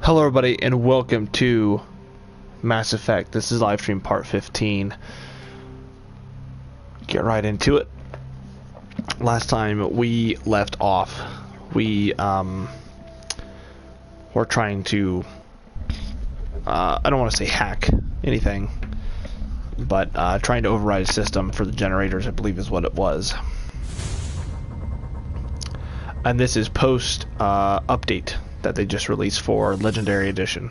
Hello everybody and welcome to Mass Effect. This is Livestream part 15. Get right into it. Last time we left off, we were trying to, I don't want to say hack anything, but trying to override a system for the generators, I believe is what it was. And this is post update that they just released for Legendary Edition.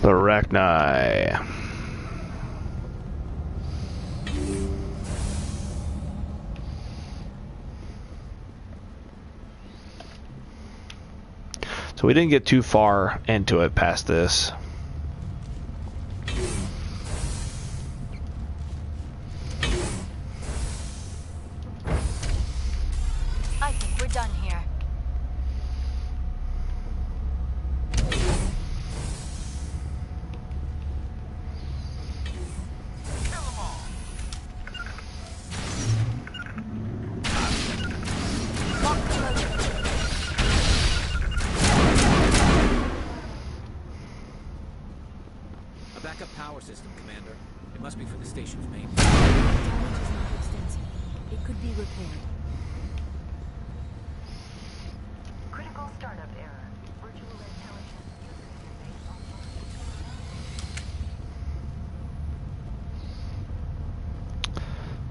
The Rachni. So we didn't get too far into it past this. I think we're done here. Backup power system, Commander. It must be for the station's main. Damage is not extensive. It could be repaired. Critical startup error. Virtual intelligence user interface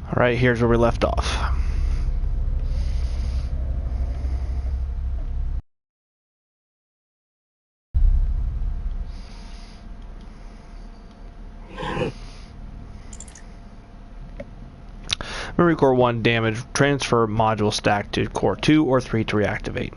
offline. Alright, here's where we left off. Memory core 1 damage. Transfer module stack to core 2 or 3 to reactivate.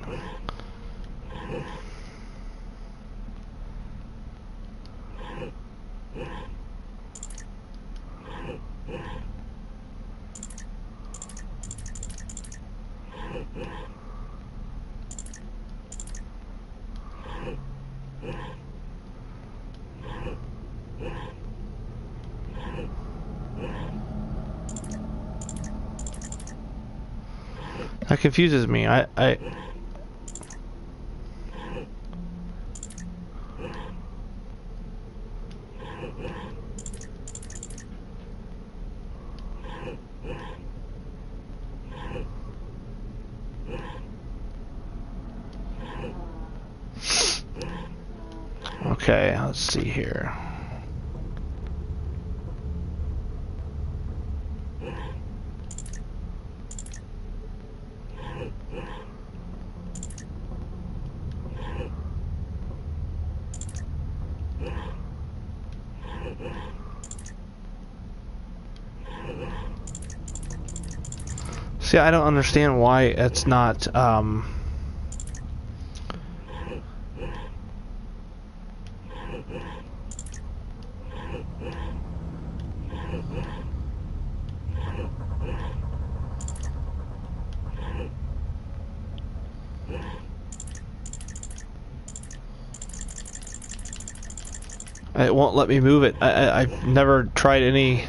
That confuses me. Okay, let's see here. See, I don't understand why it's not, it won't let me move it. I've never tried any.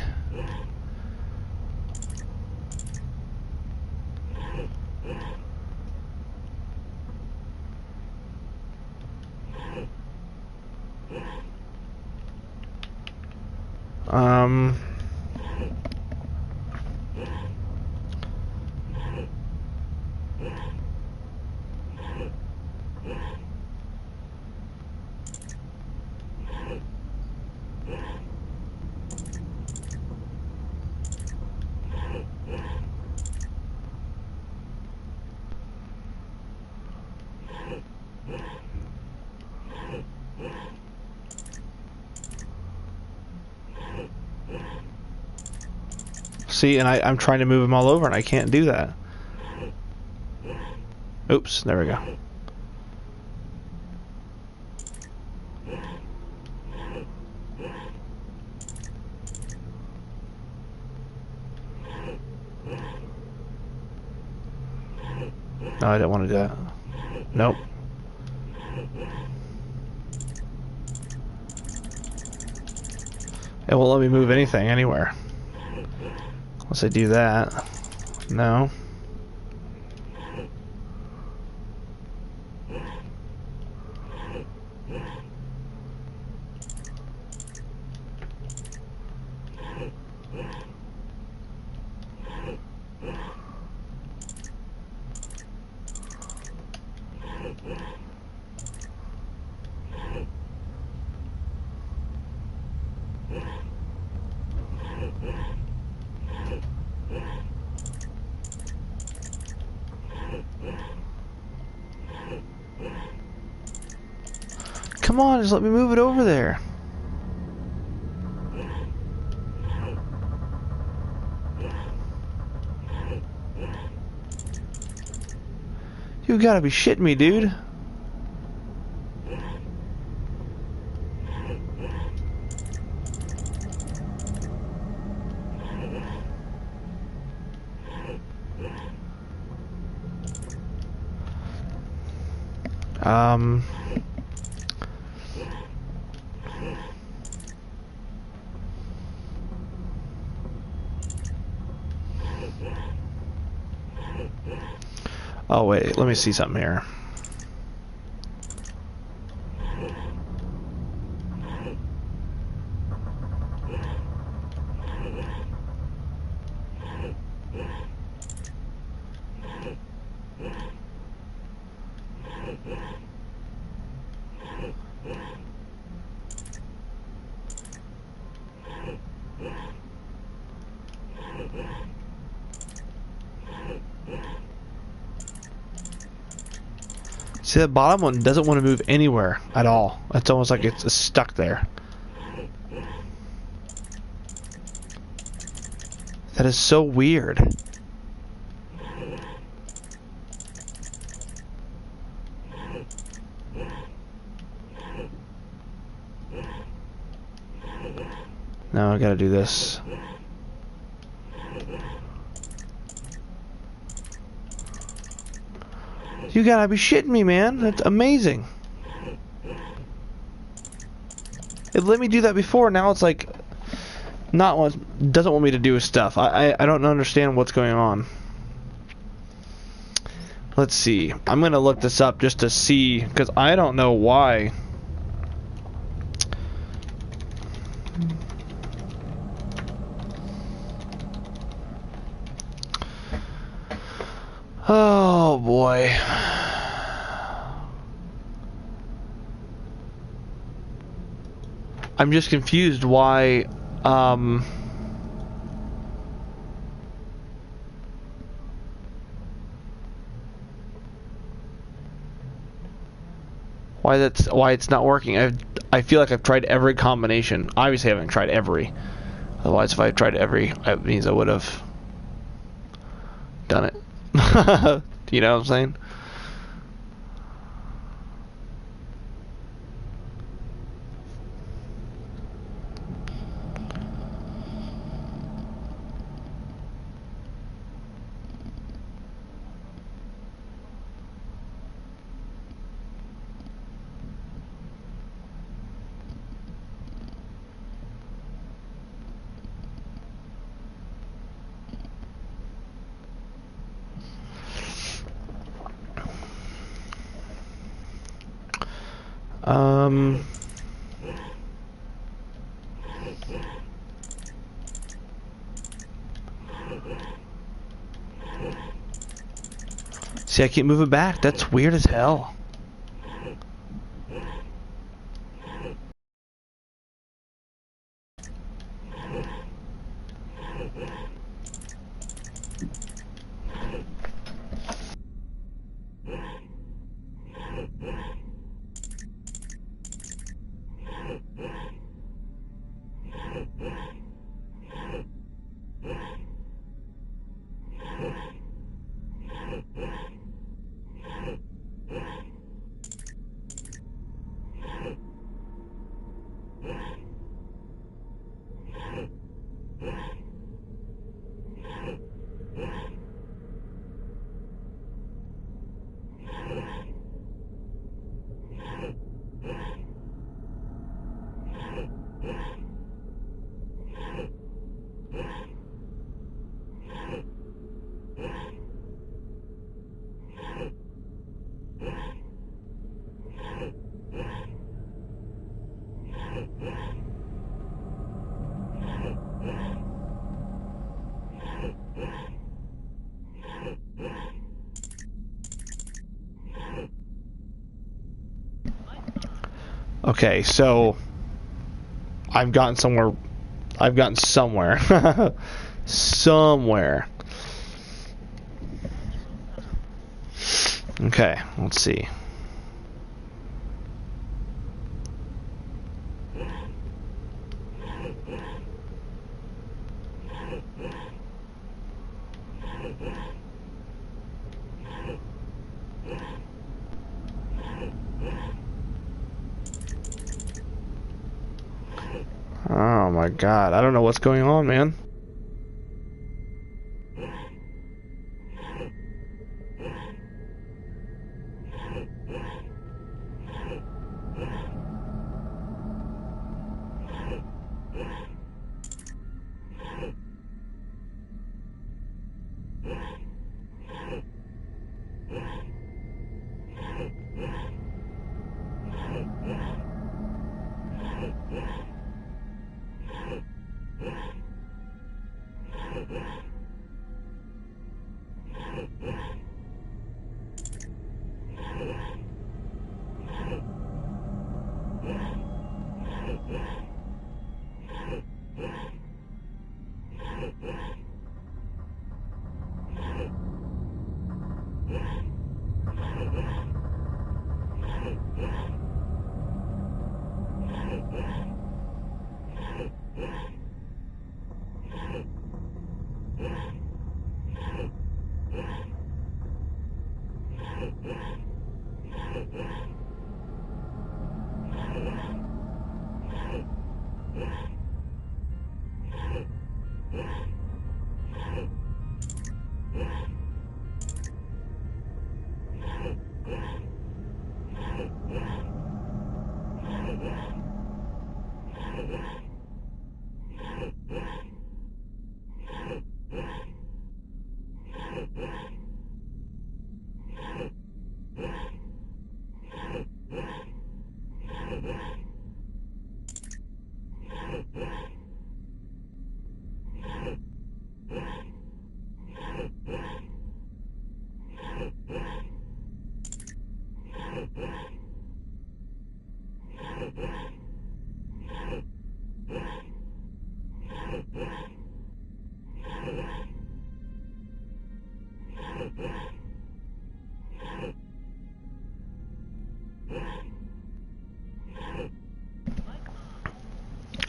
See, and I'm trying to move them all over and I can't do that. Oops, there we go. No, I didn't want to do that. Nope. It won't let me move anything anywhere. Unless I do that. No. Come on, just let me move it over there. You gotta be shitting me, dude. Oh wait, let me see something here. See, that bottom one doesn't want to move anywhere at all. It's almost like it's stuck there. That is so weird. Now I gotta do this. You gotta be shitting me, man. That's amazing. It let me do that before, now it's like doesn't want me to do stuff. I don't understand what's going on. Let's see. I'm gonna look this up just to see, because I don't know why. Oh boy. I'm just confused why why it's not working. I feel like I've tried every combination. Obviously I haven't tried every. Otherwise if I tried every, it means I would have done it. You know what I'm saying? See, I keep moving back. That's weird as hell. Okay, so I've gotten somewhere. I've gotten somewhere. Somewhere. Okay, let's see. Oh my god, I don't know what's going on, man.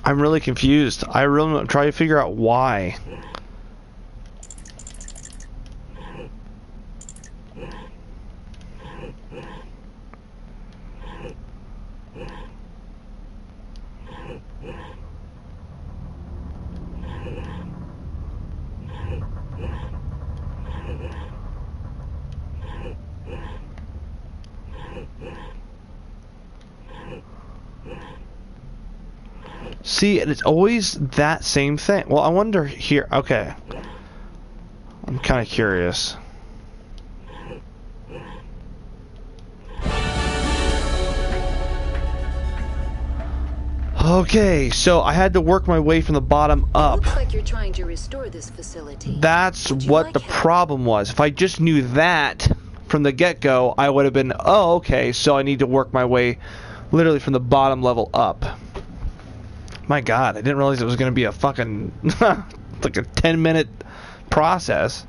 I'm really confused. I really am trying to figure out why. See, and it's always that same thing. Well, I wonder here. Okay. I'm kind of curious. Okay, so I had to work my way from the bottom up. Looks like you're trying to restore this facility. That's what the problem was. If I just knew that from the get-go, I would have been, oh, okay, so I need to work my way literally from the bottom level up. My god, I didn't realize it was going to be a fucking like a 10-minute process.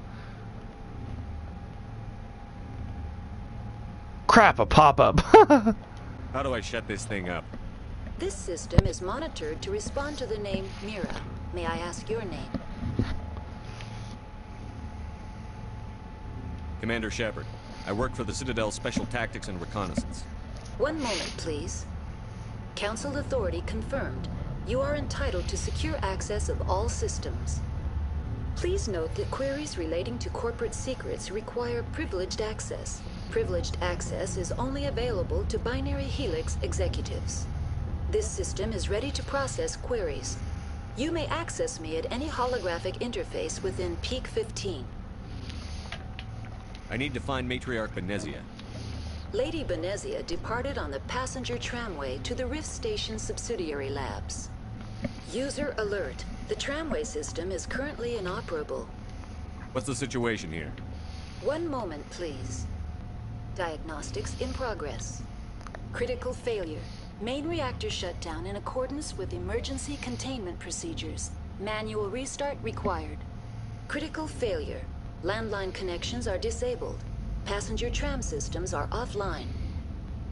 Crap, a pop-up. How do I shut this thing up? This system is monitored to respond to the name Mira. May I ask your name? Commander Shepard. I work for the Citadel Special Tactics and Reconnaissance. One moment, please. Council authority confirmed. You are entitled to secure access of all systems. Please note that queries relating to corporate secrets require privileged access. Privileged access is only available to Binary Helix executives. This system is ready to process queries. You may access me at any holographic interface within Peak 15. I need to find Matriarch Benezia. Lady Benezia departed on the passenger tramway to the Rift Station subsidiary labs. User alert. The tramway system is currently inoperable. What's the situation here? One moment, please. Diagnostics in progress. Critical failure. Main reactor shut down in accordance with emergency containment procedures. Manual restart required. Critical failure. Landline connections are disabled. Passenger tram systems are offline.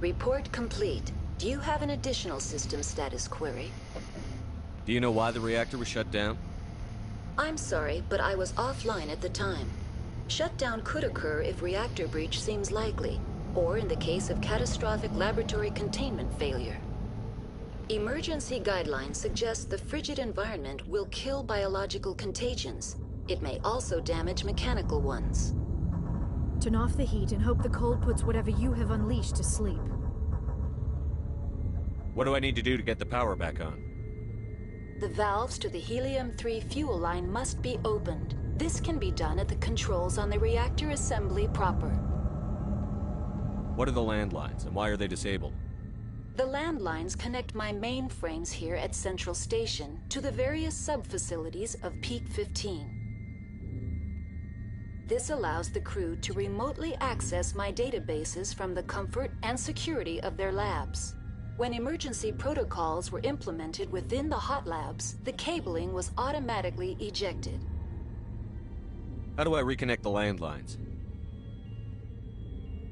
Report complete. Do you have an additional system status query? Do you know why the reactor was shut down? I'm sorry, but I was offline at the time. Shutdown could occur if reactor breach seems likely, or in the case of catastrophic laboratory containment failure. Emergency guidelines suggest the frigid environment will kill biological contagions. It may also damage mechanical ones. Turn off the heat and hope the cold puts whatever you have unleashed to sleep. What do I need to do to get the power back on? The valves to the helium-3 fuel line must be opened. This can be done at the controls on the reactor assembly proper. What are the landlines, and why are they disabled? The landlines connect my mainframes here at Central Station to the various sub-facilities of Peak 15. This allows the crew to remotely access my databases from the comfort and security of their labs. When emergency protocols were implemented within the hot labs, the cabling was automatically ejected. How do I reconnect the landlines?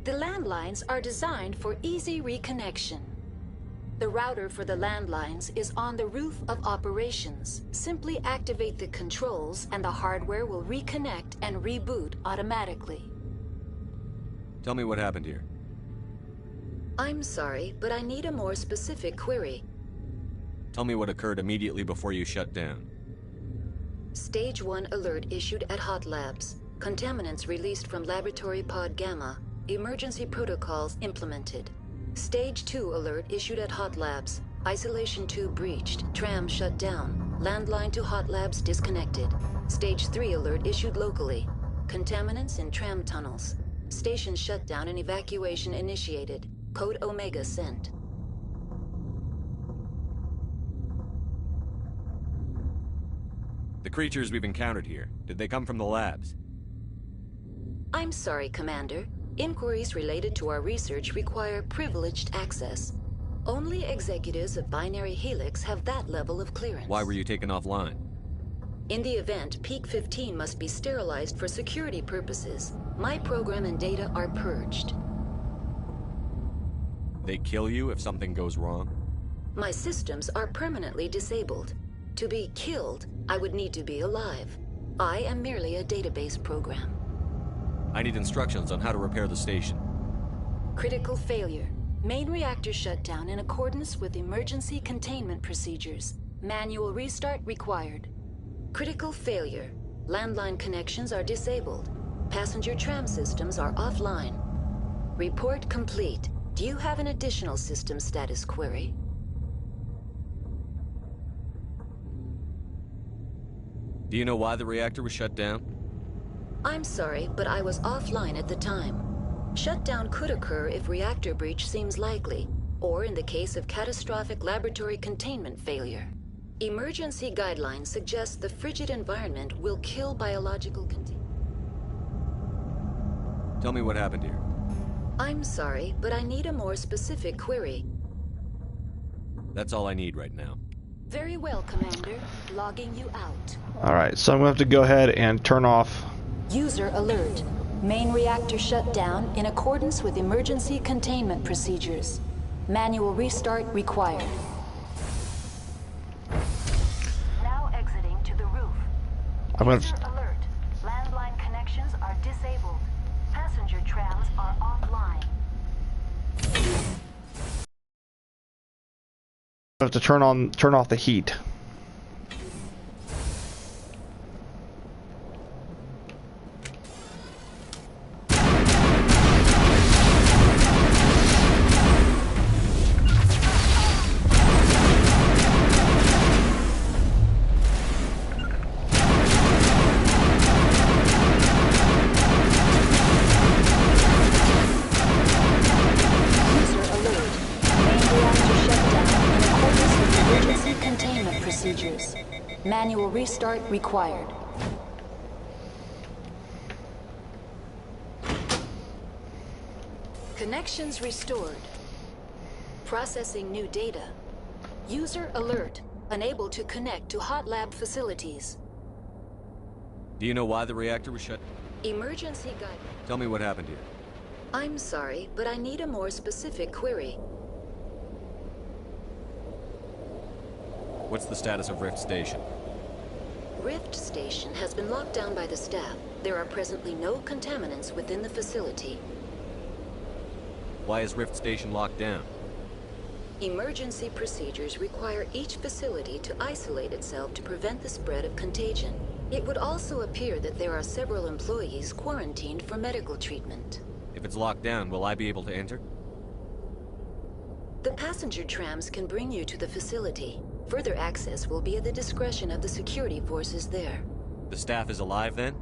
The landlines are designed for easy reconnection. The router for the landlines is on the roof of operations. Simply activate the controls and the hardware will reconnect and reboot automatically. Tell me what happened here. I'm sorry, but I need a more specific query. Tell me what occurred immediately before you shut down. Stage 1 alert issued at Hot Labs. Contaminants released from Laboratory Pod Gamma. Emergency protocols implemented. Stage 2 alert issued at Hot Labs. Isolation tube breached. Tram shut down. Landline to Hot Labs disconnected. Stage 3 alert issued locally. Contaminants in tram tunnels. Station shutdown and evacuation initiated. Code Omega sent. The creatures we've encountered here, did they come from the labs? I'm sorry, Commander. Inquiries related to our research require privileged access. Only executives of Binary Helix have that level of clearance. Why were you taken offline? In the event, Peak 15 must be sterilized for security purposes. My program and data are purged. They kill you if something goes wrong? My systems are permanently disabled. To be killed, I would need to be alive. I am merely a database program. I need instructions on how to repair the station. Critical failure. Main reactor shut down in accordance with emergency containment procedures. Manual restart required. Critical failure. Landline connections are disabled. Passenger tram systems are offline. Report complete. Do you have an additional system status query? Do you know why the reactor was shut down? I'm sorry, but I was offline at the time. Shutdown could occur if reactor breach seems likely, or in the case of catastrophic laboratory containment failure. Emergency guidelines suggest the frigid environment will kill biological containment. Tell me what happened here. I'm sorry, but I need a more specific query. That's all I need right now. Very well, Commander. Logging you out. Alright, so I'm going to have to go ahead and turn off. User alert. Main reactor shut down in accordance with emergency containment procedures. Manual restart required. Now exiting to the roof. I'm going User to alert. Landline connections are disabled. Passenger trams are offline. have to turn off the heat. Manual restart required. Connections restored. Processing new data. User alert. Unable to connect to hot lab facilities. Do you know why the reactor was shut? Emergency guide. Tell me what happened here. I'm sorry, but I need a more specific query. What's the status of Rift Station? Rift Station has been locked down by the staff. There are presently no contaminants within the facility. Why is Rift Station locked down? Emergency procedures require each facility to isolate itself to prevent the spread of contagion. It would also appear that there are several employees quarantined for medical treatment. If it's locked down, will I be able to enter? The passenger trams can bring you to the facility. Further access will be at the discretion of the security forces there. The staff is alive then?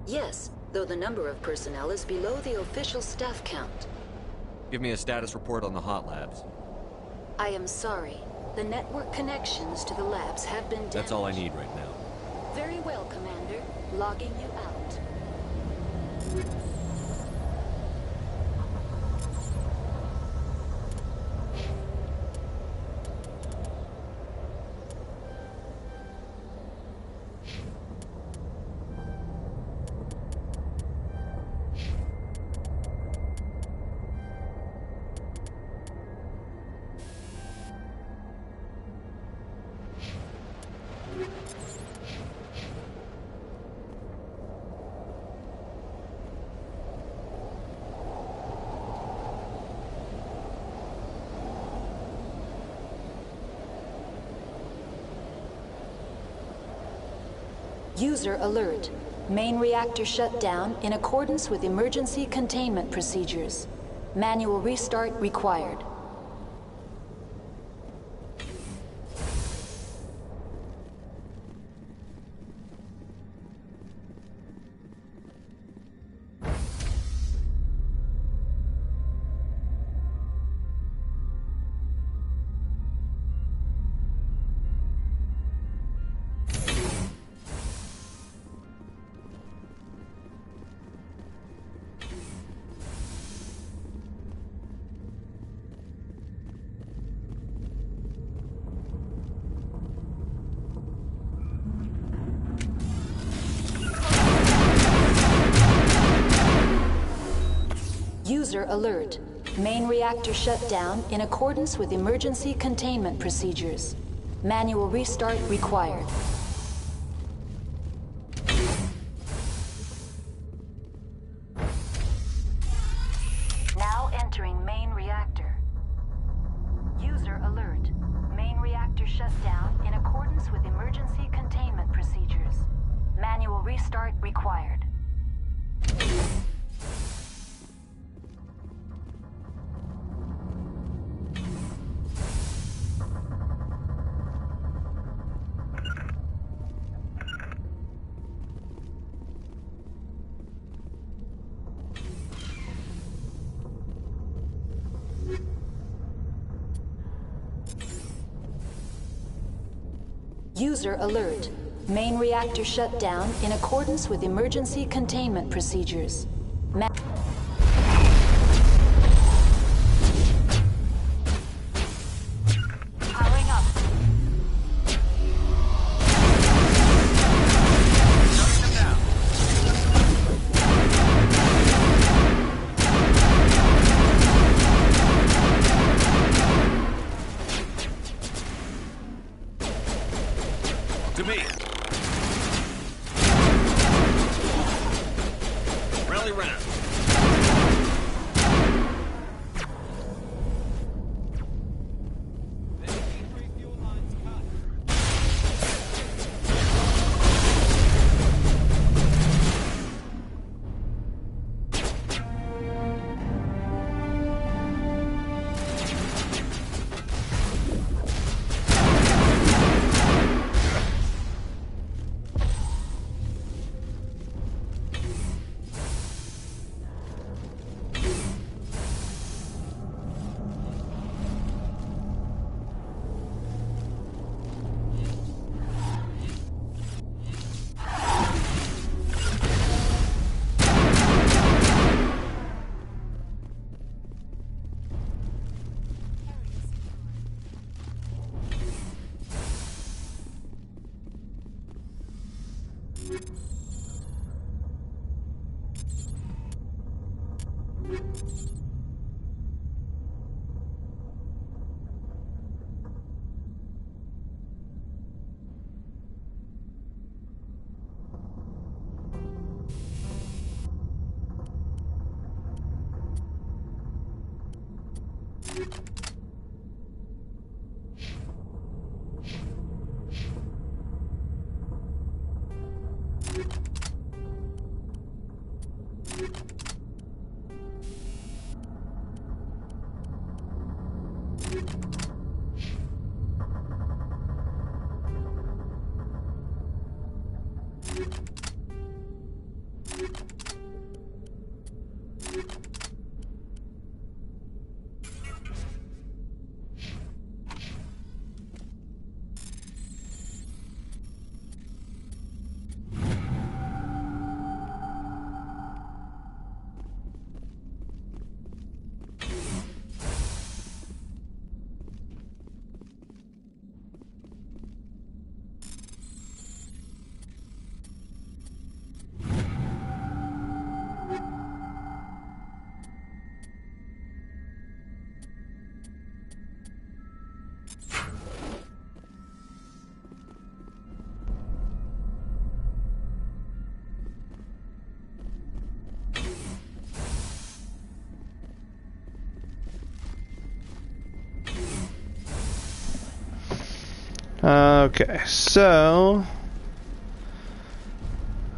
Yes, though the number of personnel is below the official staff count. Give me a status report on the hot labs. I am sorry. The network connections to the labs have been damaged. That's all I need right now. Very well, Commander. Logging you out. User alert. Main reactor shut down in accordance with emergency containment procedures. Manual restart required. User alert. Main reactor shut down in accordance with emergency containment procedures. Manual restart required. Now entering main reactor. User alert. Main reactor shut down in accordance with emergency containment procedures. Manual restart required. User alert. Main reactor shut down in accordance with emergency containment procedures. Powering up. Shutting them down. To me. Rally round. Okay, so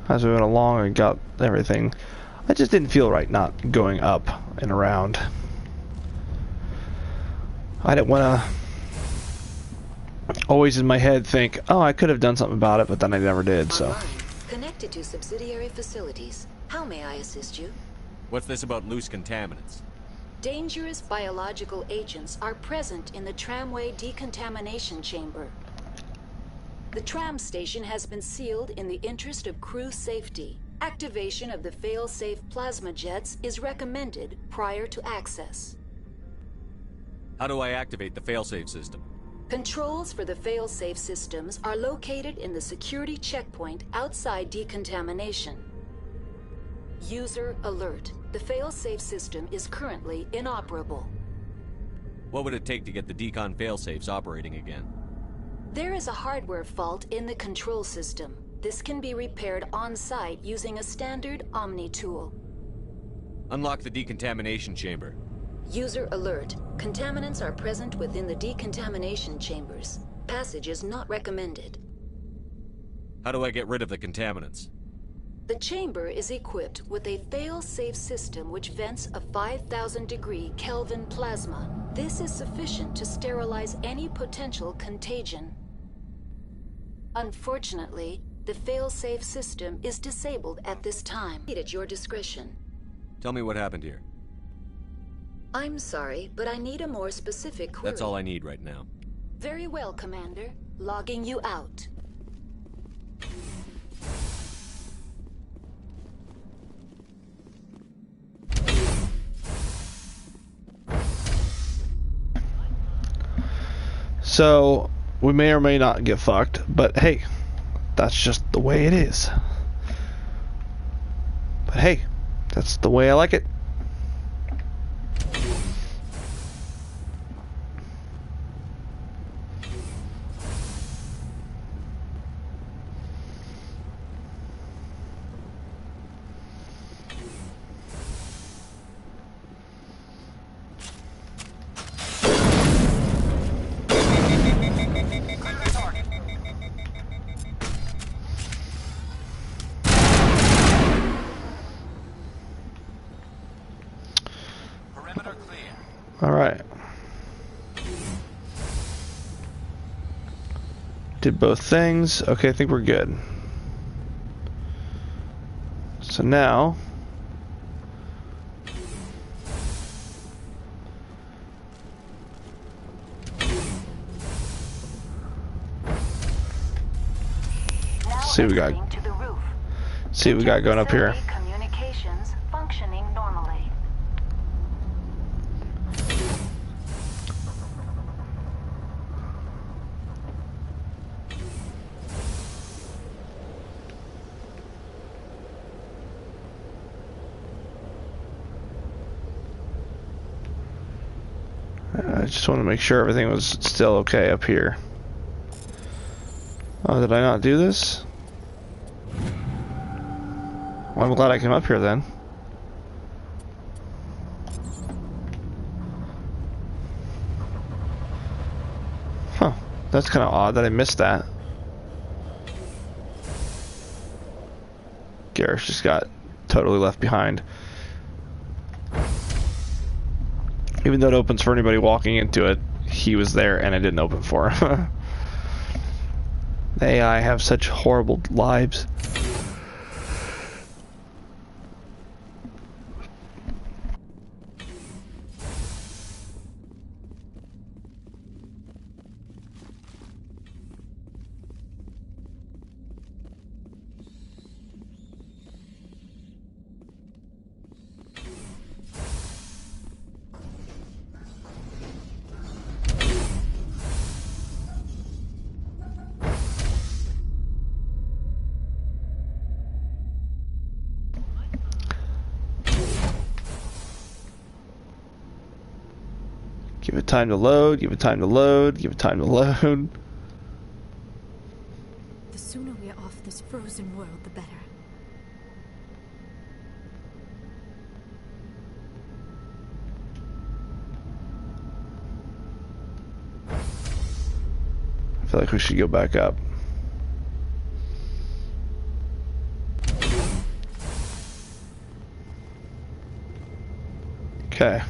as we went along and got everything, I just didn't feel right not going up and around. I didn't want to always in my head think, oh, I could have done something about it, but then I never did, so. Online, connected to subsidiary facilities. How may I assist you? What's this about loose contaminants? Dangerous biological agents are present in the tramway decontamination chamber. The tram station has been sealed in the interest of crew safety. Activation of the fail-safe plasma jets is recommended prior to access. How do I activate the failsafe system? Controls for the fail-safe systems are located in the security checkpoint outside decontamination. User alert. The fail-safe system is currently inoperable. What would it take to get the decon failsafes operating again? There is a hardware fault in the control system. This can be repaired on-site using a standard Omni tool. Unlock the decontamination chamber. User alert. Contaminants are present within the decontamination chambers. Passage is not recommended. How do I get rid of the contaminants? The chamber is equipped with a fail-safe system which vents a 5,000-degree Kelvin plasma. This is sufficient to sterilize any potential contagion. Unfortunately, the fail-safe system is disabled at this time. At your discretion. Tell me what happened here. I'm sorry, but I need a more specific query. That's all I need right now. Very well, Commander. Logging you out. So, we may or may not get fucked, but hey, that's just the way it is. But hey, that's the way I like it. Alright. Did both things. Okay, I think we're good. So now... see what we got. See what we got going up here. Communications functioning normally. I just want to make sure everything was still okay up here. Oh, did I not do this? Well, I'm glad I came up here then. Huh. That's kind of odd that I missed that. Garrus just got totally left behind. Even though it opens for anybody walking into it, he was there and it didn't open for him. The AI have such horrible lives. Give it time to load, give it time to load, give it time to load. The sooner we're off this frozen world, the better. I feel like we should go back up. Okay.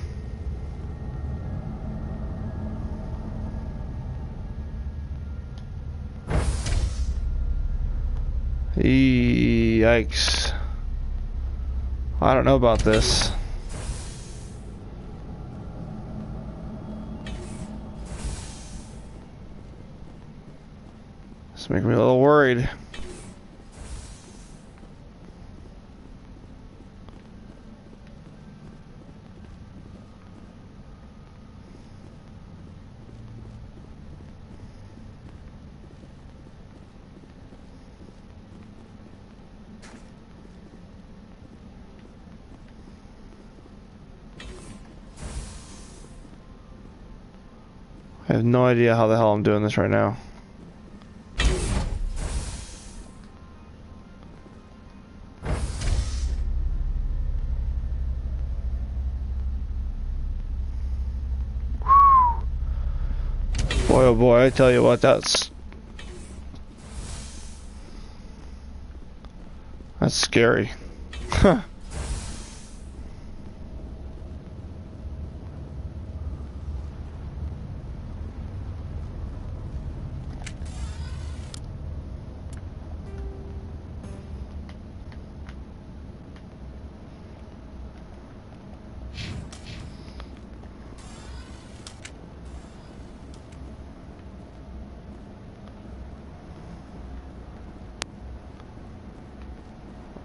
Yikes. I don't know about this. It's making me a little worried. I have no idea how the hell I'm doing this right now. Boy, oh boy, I tell you what, that's scary. Huh.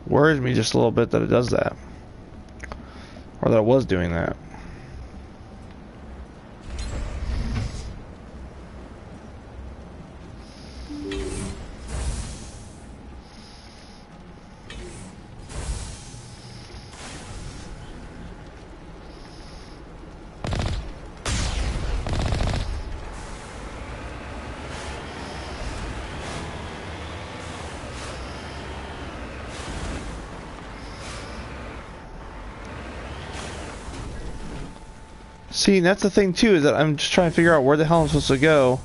Worries me just a little bit that it does that. Or that it was doing that. See, that's the thing too, is that I'm just trying to figure out where the hell I'm supposed to go.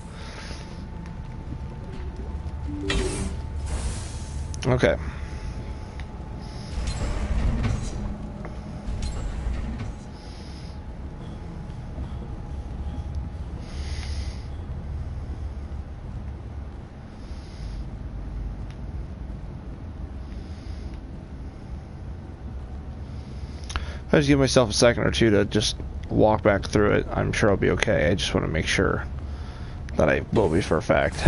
Okay. I just give myself a second or two to just walk back through it. I'm sure I'll be okay. I just want to make sure that I will be for a fact.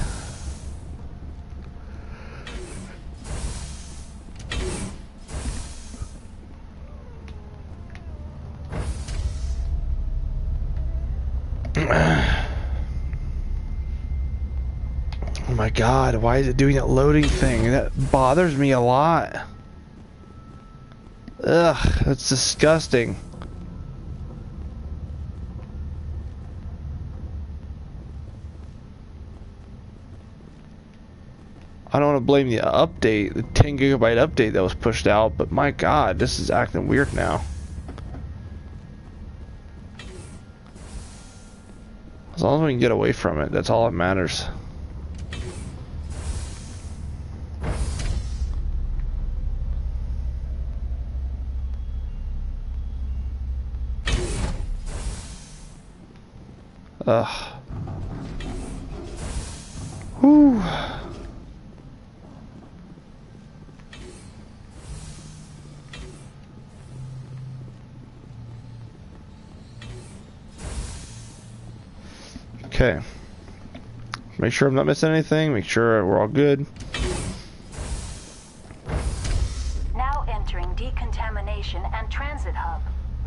Oh my god, why is it doing that loading thing? That bothers me a lot. Ugh, that's disgusting. I don't want to blame the update, the 10 gigabyte update that was pushed out, but my god, this is acting weird now. As long as we can get away from it, that's all that matters. Ugh. Whew. Okay. Make sure I'm not missing anything. Make sure we're all good. Now entering decontamination and transit hub.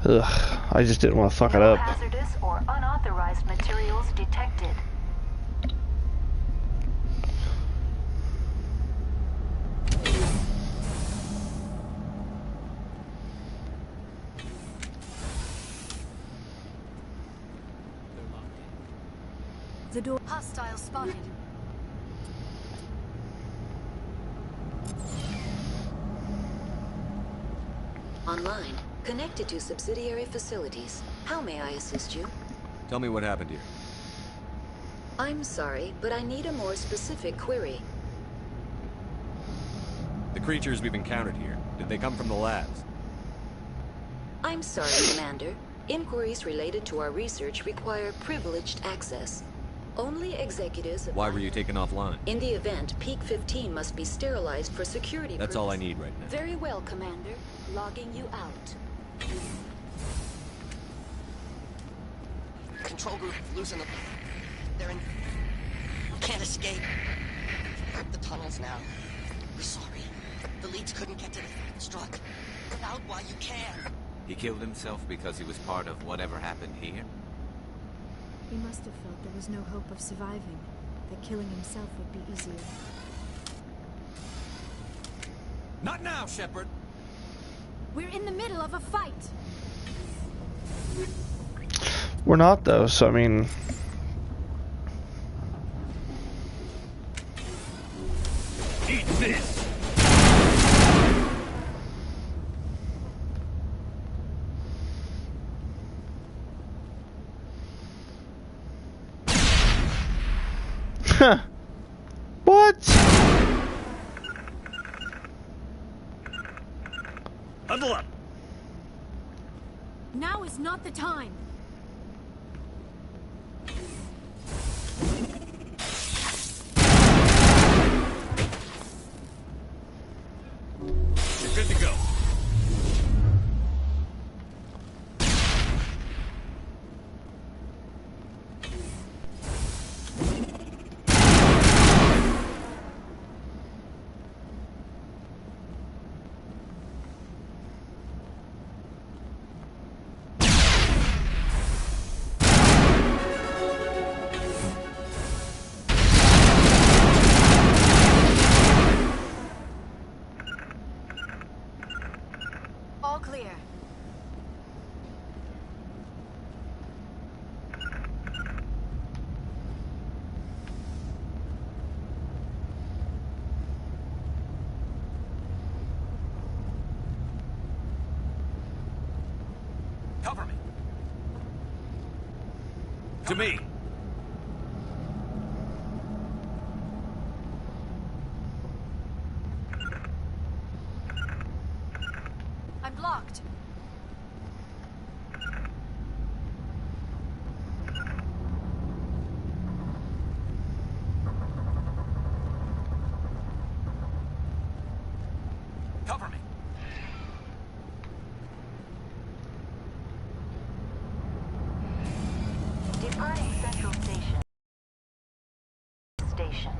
Ugh. I just didn't want to fuck it No up. hazardous or unauthorized materials detected. The door. Hostile spotted. Online. Connected to subsidiary facilities. How may I assist you? Tell me what happened here. I'm sorry, but I need a more specific query. The creatures we've encountered here, did they come from the labs? I'm sorry, Commander. Inquiries related to our research require privileged access. Only executives of... Why were you taken offline? In the event, Peak 15 must be sterilized for security That's all I purposes. need right now. Very well, Commander. Logging you out. Control group losing them. They're in. Can't escape. The tunnels now. We're sorry. The leads couldn't get to the struck. Get out while you can. He killed himself because he was part of whatever happened here? He must have felt there was no hope of surviving. That killing himself would be easier. Not now, Shepard! We're in the middle of a fight! We're not though, so I mean... Eat this! Huh. What? Huddle up! Now is not the time! You're good to go. All clear. Cover me. To me. I'm blocked. Cover me. Departing Central Station. Station.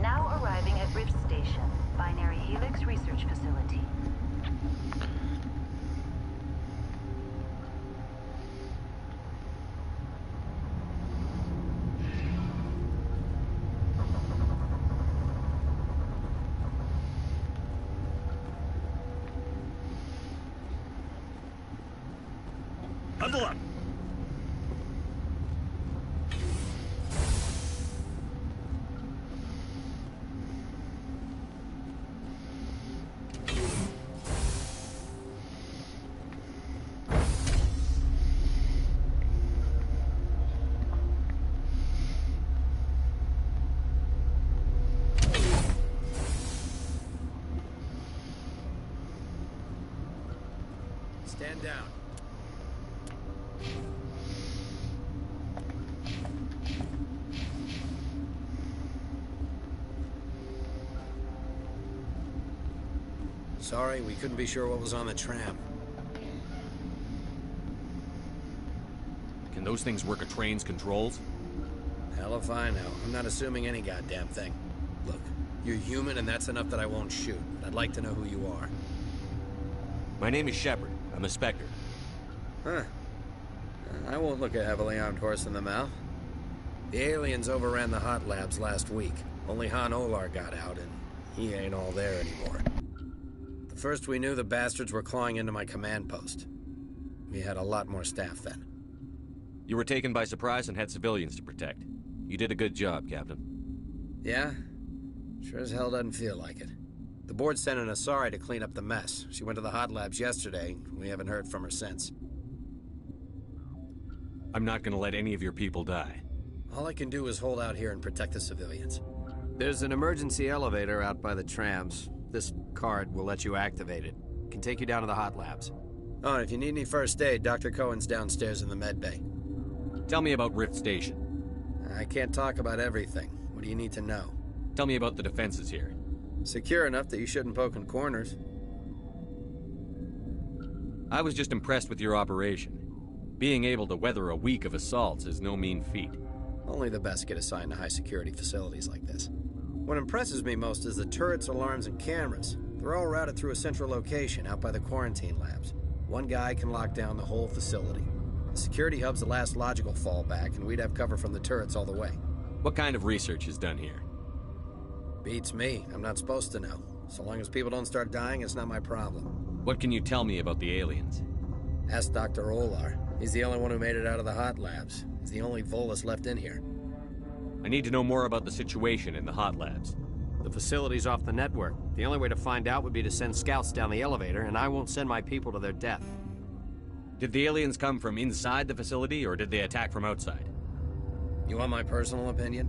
Now arriving at Rift Station, Binary Helix Research Facility. Bundle up! Stand down. Sorry, we couldn't be sure what was on the tram. Can those things work a train's controls? Hell if I know. I'm not assuming any goddamn thing. Look, you're human and that's enough that I won't shoot. I'd like to know who you are. My name is Shepard. I'm a Spectre. Huh. I won't look a heavily armed horse in the mouth. The aliens overran the hot labs last week. Only Han Olar got out, and he ain't all there anymore. The first we knew, the bastards were clawing into my command post. We had a lot more staff then. You were taken by surprise and had civilians to protect. You did a good job, Captain. Yeah? Sure as hell doesn't feel like it. The board sent an Asari to clean up the mess. She went to the hot labs yesterday. We haven't heard from her since. I'm not gonna let any of your people die. All I can do is hold out here and protect the civilians. There's an emergency elevator out by the trams. This card will let you activate it. Can take you down to the hot labs. Oh, and if you need any first aid, Dr. Cohen's downstairs in the med bay. Tell me about Rift Station. I can't talk about everything. What do you need to know? Tell me about the defenses here. Secure enough that you shouldn't poke in corners. I was just impressed with your operation. Being able to weather a week of assaults is no mean feat. Only the best get assigned to high-security facilities like this. What impresses me most is the turrets, alarms, and cameras. They're all routed through a central location out by the quarantine labs. One guy can lock down the whole facility. The security hub's the last logical fallback, and we'd have cover from the turrets all the way. What kind of research is done here? Beats me. I'm not supposed to know. So long as people don't start dying, it's not my problem. What can you tell me about the aliens? Ask Dr. Olar. He's the only one who made it out of the hot labs. He's the only Volus left in here. I need to know more about the situation in the hot labs. The facility's off the network. The only way to find out would be to send scouts down the elevator, and I won't send my people to their death. Did the aliens come from inside the facility, or did they attack from outside? You want my personal opinion?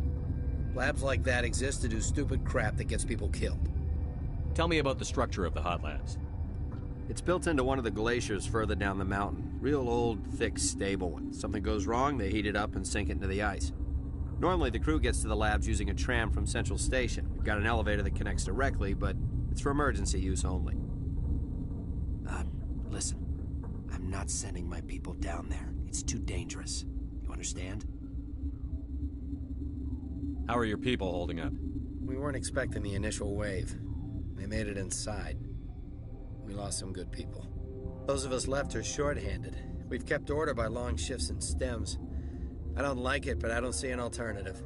Labs like that exist to do stupid crap that gets people killed. Tell me about the structure of the hot labs. It's built into one of the glaciers further down the mountain. Real old, thick, stable one. Something goes wrong, they heat it up and sink it into the ice. Normally, the crew gets to the labs using a tram from Central Station. We've got an elevator that connects directly, but it's for emergency use only. Listen. I'm not sending my people down there. It's too dangerous. You understand? How are your people holding up? We weren't expecting the initial wave. They made it inside. We lost some good people. Those of us left are short-handed. We've kept order by long shifts and stems. I don't like it, but I don't see an alternative.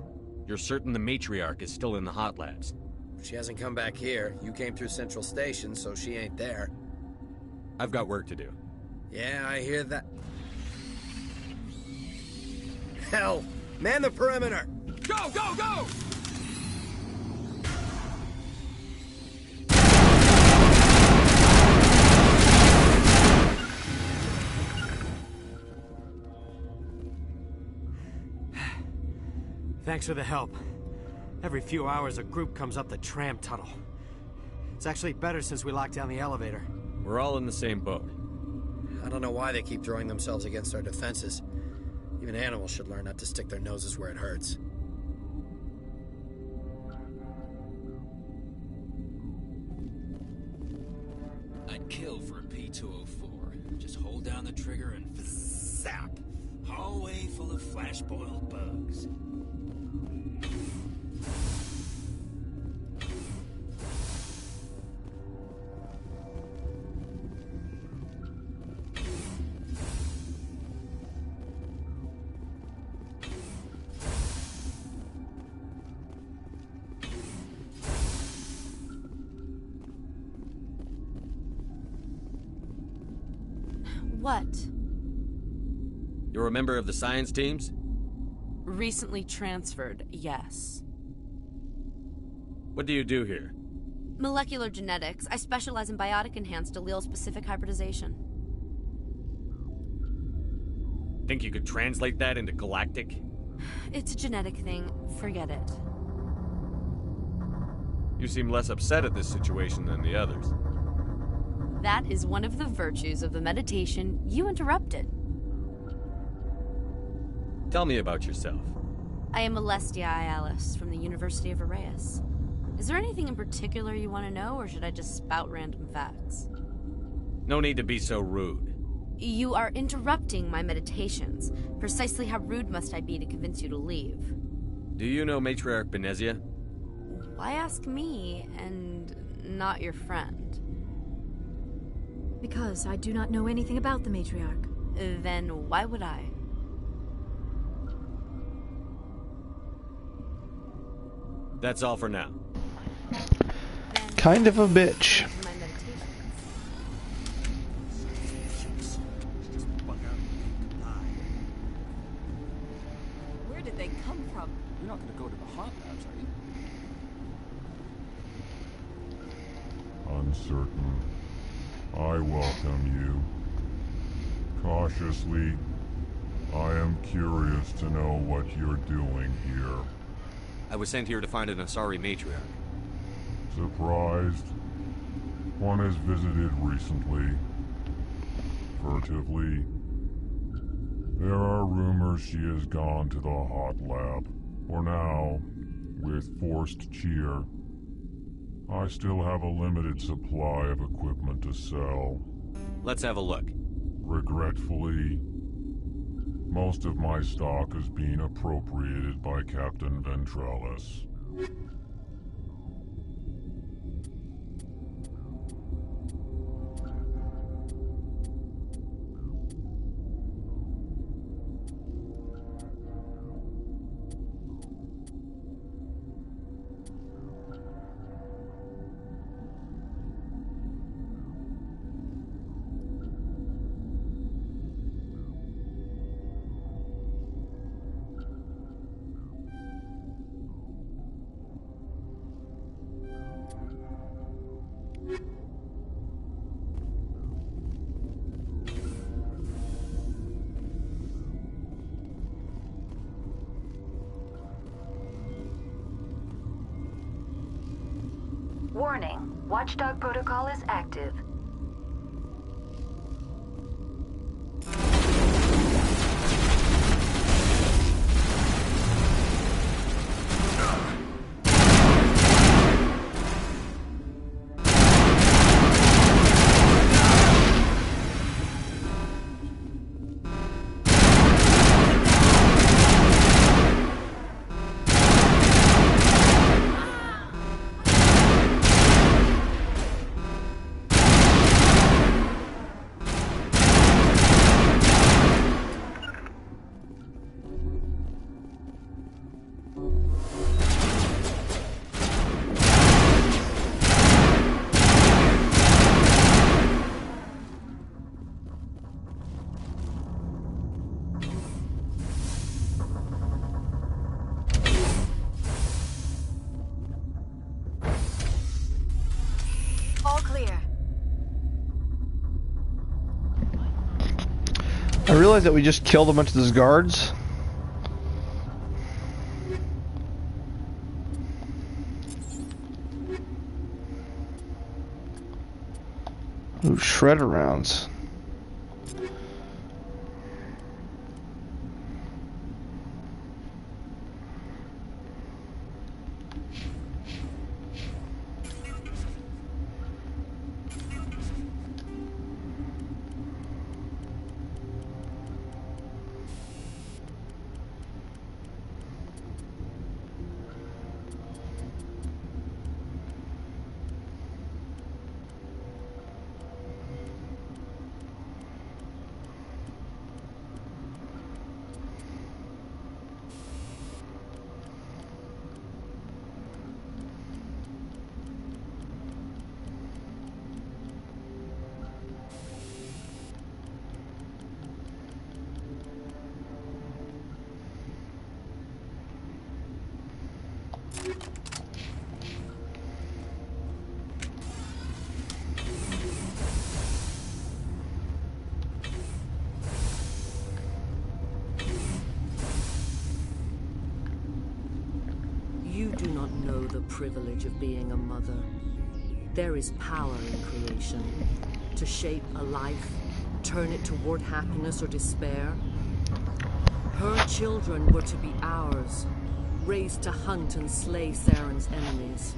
You're certain the matriarch is still in the hot labs? She hasn't come back here. You came through Central Station, so she ain't there. I've got work to do. Yeah, I hear that. Hell! Man the perimeter! Go, go, go! Thanks for the help. Every few hours, a group comes up the tram tunnel. It's actually better since we locked down the elevator. We're all in the same boat. I don't know why they keep throwing themselves against our defenses. Even animals should learn not to stick their noses where it hurts. I'd kill for a P-204. Just hold down the trigger and zap. Hallway full of flash-boiled bugs. What? You're a member of the science teams? Recently transferred, yes. What do you do here? Molecular genetics. I specialize in biotic-enhanced allele-specific hybridization. Think you could translate that into galactic? It's a genetic thing. Forget it. You seem less upset at this situation than the others. That is one of the virtues of the meditation you interrupted. Tell me about yourself. I am Alestia Ayalis from the University of Arraeus. Is there anything in particular you want to know, or should I just spout random facts? No need to be so rude. You are interrupting my meditations. Precisely how rude must I be to convince you to leave? Do you know Matriarch Benezia? Why ask me, and not your friend? Because I do not know anything about the matriarch. Then why would I? That's all for now. Kind of a bitch. My meditations. Where did they come from? You're not going to go to the hot labs, are you? Uncertain. I welcome you. Cautiously, I am curious to know what you're doing here. I was sent here to find an Asari matriarch. Surprised? One has visited recently. Furtively. There are rumors she has gone to the hot lab. For now, with forced cheer. I still have a limited supply of equipment to sell. Let's have a look. Regretfully, most of my stock is being appropriated by Captain Ventralis. Warning. Watchdog protocol is active. I realized that we just killed a bunch of those guards. Ooh, shredder rounds. You do not know the privilege of being a mother. There is power in creation. To shape a life, turn it toward happiness or despair. Her children were to be ours, raised to hunt and slay Saren's enemies.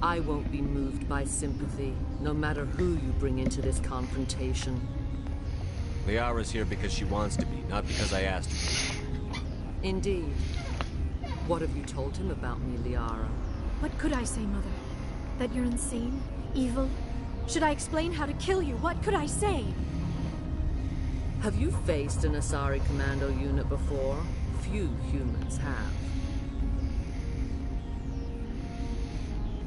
I won't be moved by sympathy, no matter who you bring into this confrontation. Liara's here because she wants to be, not because I asked her. Indeed. What have you told him about me, Liara? What could I say, Mother? That you're insane? Evil? Should I explain how to kill you? What could I say? Have you faced an Asari commando unit before? Few humans have.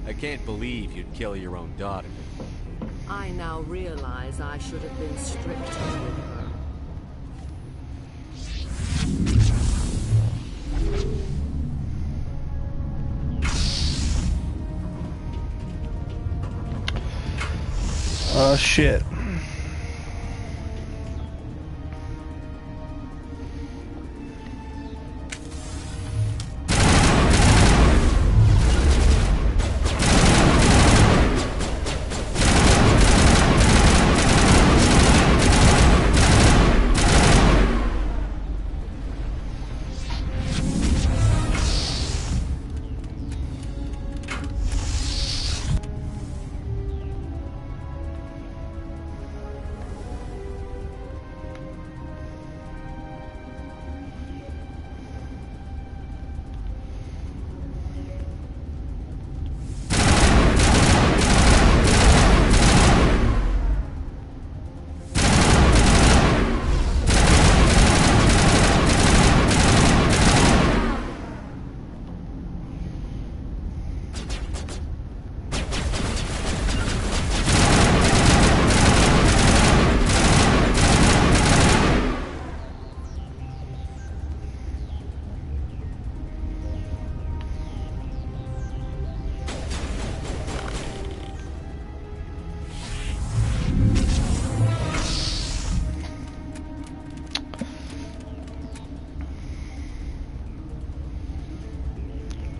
I can't believe you'd kill your own daughter. I now realize I should have been stricter with her. Shit.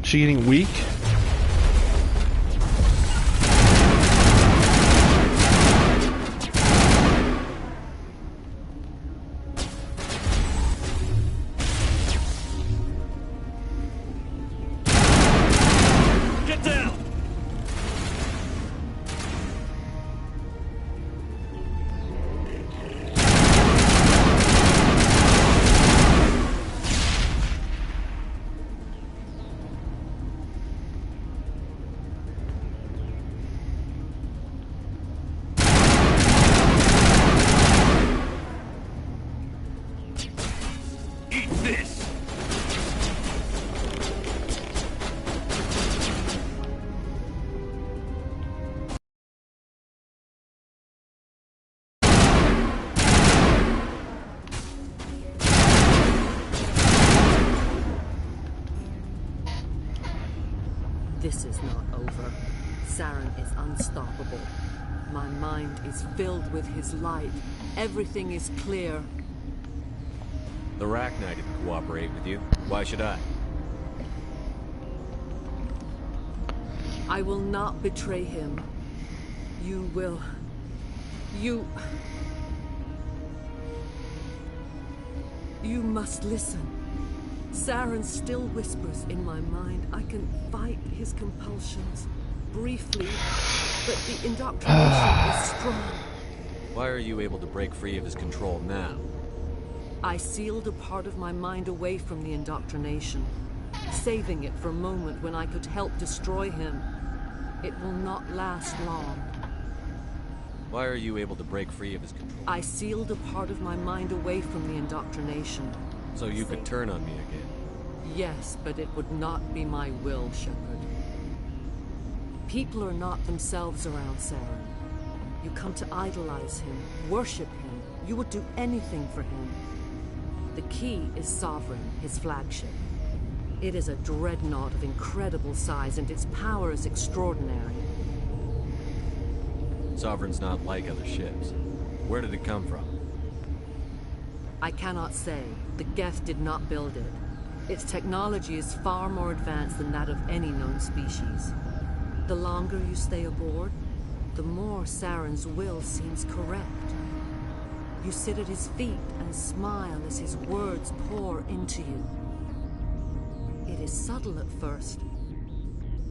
She getting weak? Get down! This is not over. Saren is unstoppable. My mind is filled with his light. Everything is clear. The Rachni didn't cooperate with you. Why should I? I will not betray him. You will. You must listen. Saren still whispers in my mind. I can fight his compulsions. Briefly, but the indoctrination is strong. Why are you able to break free of his control now? I sealed a part of my mind away from the indoctrination, saving it for a moment when I could help destroy him. It will not last long. Why are you able to break free of his control? I sealed a part of my mind away from the indoctrination. So you could turn on me again? Yes, but it would not be my will, Shepard. People are not themselves around Saren. You come to idolize him, worship him. You would do anything for him. The key is Sovereign, his flagship. It is a dreadnought of incredible size, and its power is extraordinary. Sovereign's not like other ships. Where did it come from? I cannot say. The Geth did not build it. Its technology is far more advanced than that of any known species. The longer you stay aboard, the more Saren's will seems correct. You sit at his feet and smile as his words pour into you. It is subtle at first.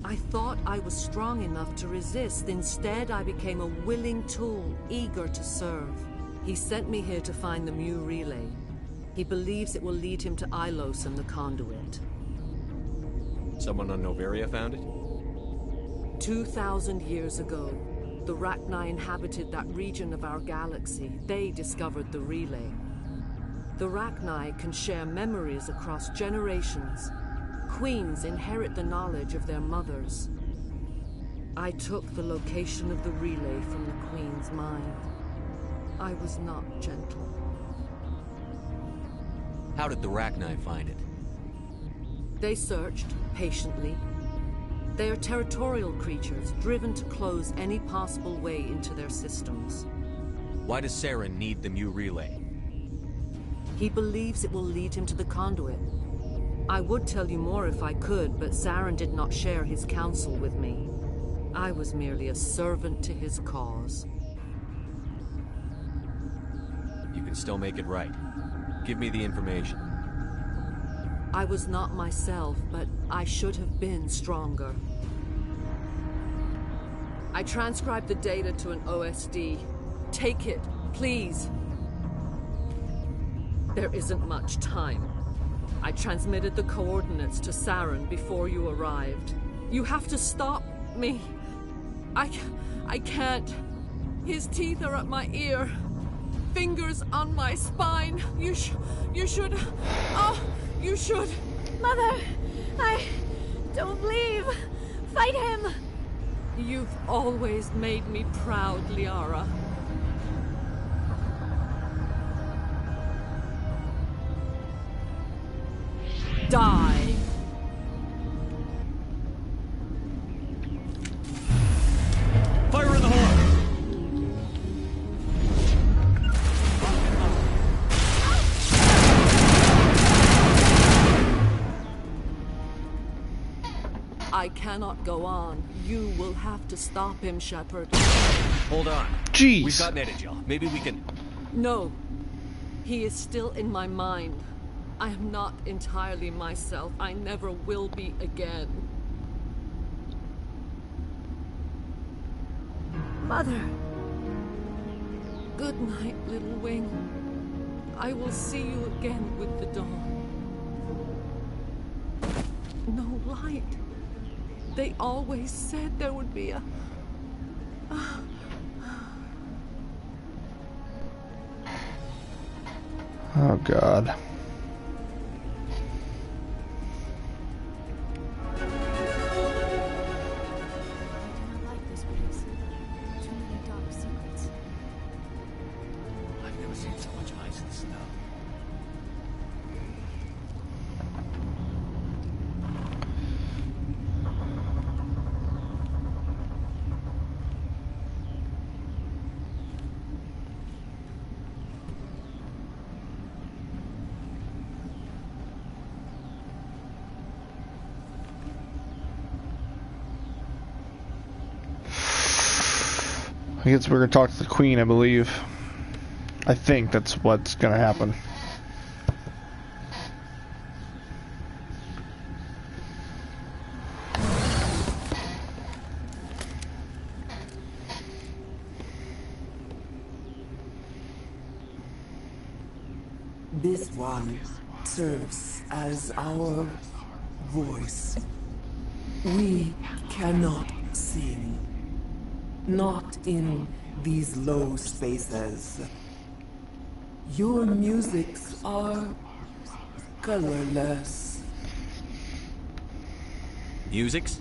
I thought I was strong enough to resist. Instead, I became a willing tool, eager to serve. He sent me here to find the Mu relay. He believes it will lead him to Ilos and the conduit. Someone on Noveria found it? 2,000 years ago, the Rachni inhabited that region of our galaxy. They discovered the relay. The Rachni can share memories across generations. Queens inherit the knowledge of their mothers. I took the location of the relay from the Queen's mind. I was not gentle. How did the Rachni find it? They searched, patiently. They are territorial creatures, driven to close any possible way into their systems. Why does Saren need the Mu relay? He believes it will lead him to the conduit. I would tell you more if I could, but Saren did not share his counsel with me. I was merely a servant to his cause. You can still make it right. Give me the information. I was not myself, but I should have been stronger. I transcribed the data to an OSD. Take it, please. There isn't much time. I transmitted the coordinates to Saren before you arrived. You have to stop me. I can't. His teeth are at my ear. Fingers on my spine. You should. Oh, you should. Mother, don't leave. Fight him. You've always made me proud, Liara. Die. Fire in the hole! I cannot go on. You will have to stop him, Shepard. Hold on. Jeez. We've got Netagel. Maybe we can... No. He is still in my mind. I am not entirely myself. I never will be again. Mother. Good night, little wing. I will see you again with the dawn. No light. They always said there would be a... Oh, God. I've never seen so much ice and snow. I guess we're gonna talk to the Queen, I believe. I think that's what's gonna happen. This one serves as our voice. We cannot sing. Not in these low spaces. Your musics are colorless. Musics?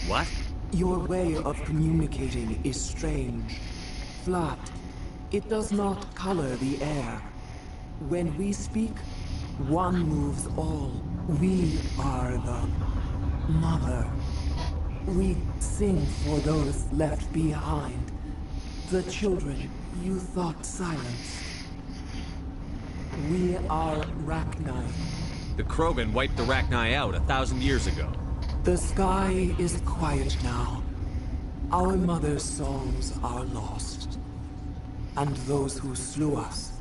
What? Your way of communicating is strange. Flat. It does not color the air. When we speak, one moves all. We are the mother. We sing for those left behind. The children you thought silenced. We are Rachni. The Krogan wiped the Rachni out 1,000 years ago. The sky is quiet now. Our mother's songs are lost. And those who slew us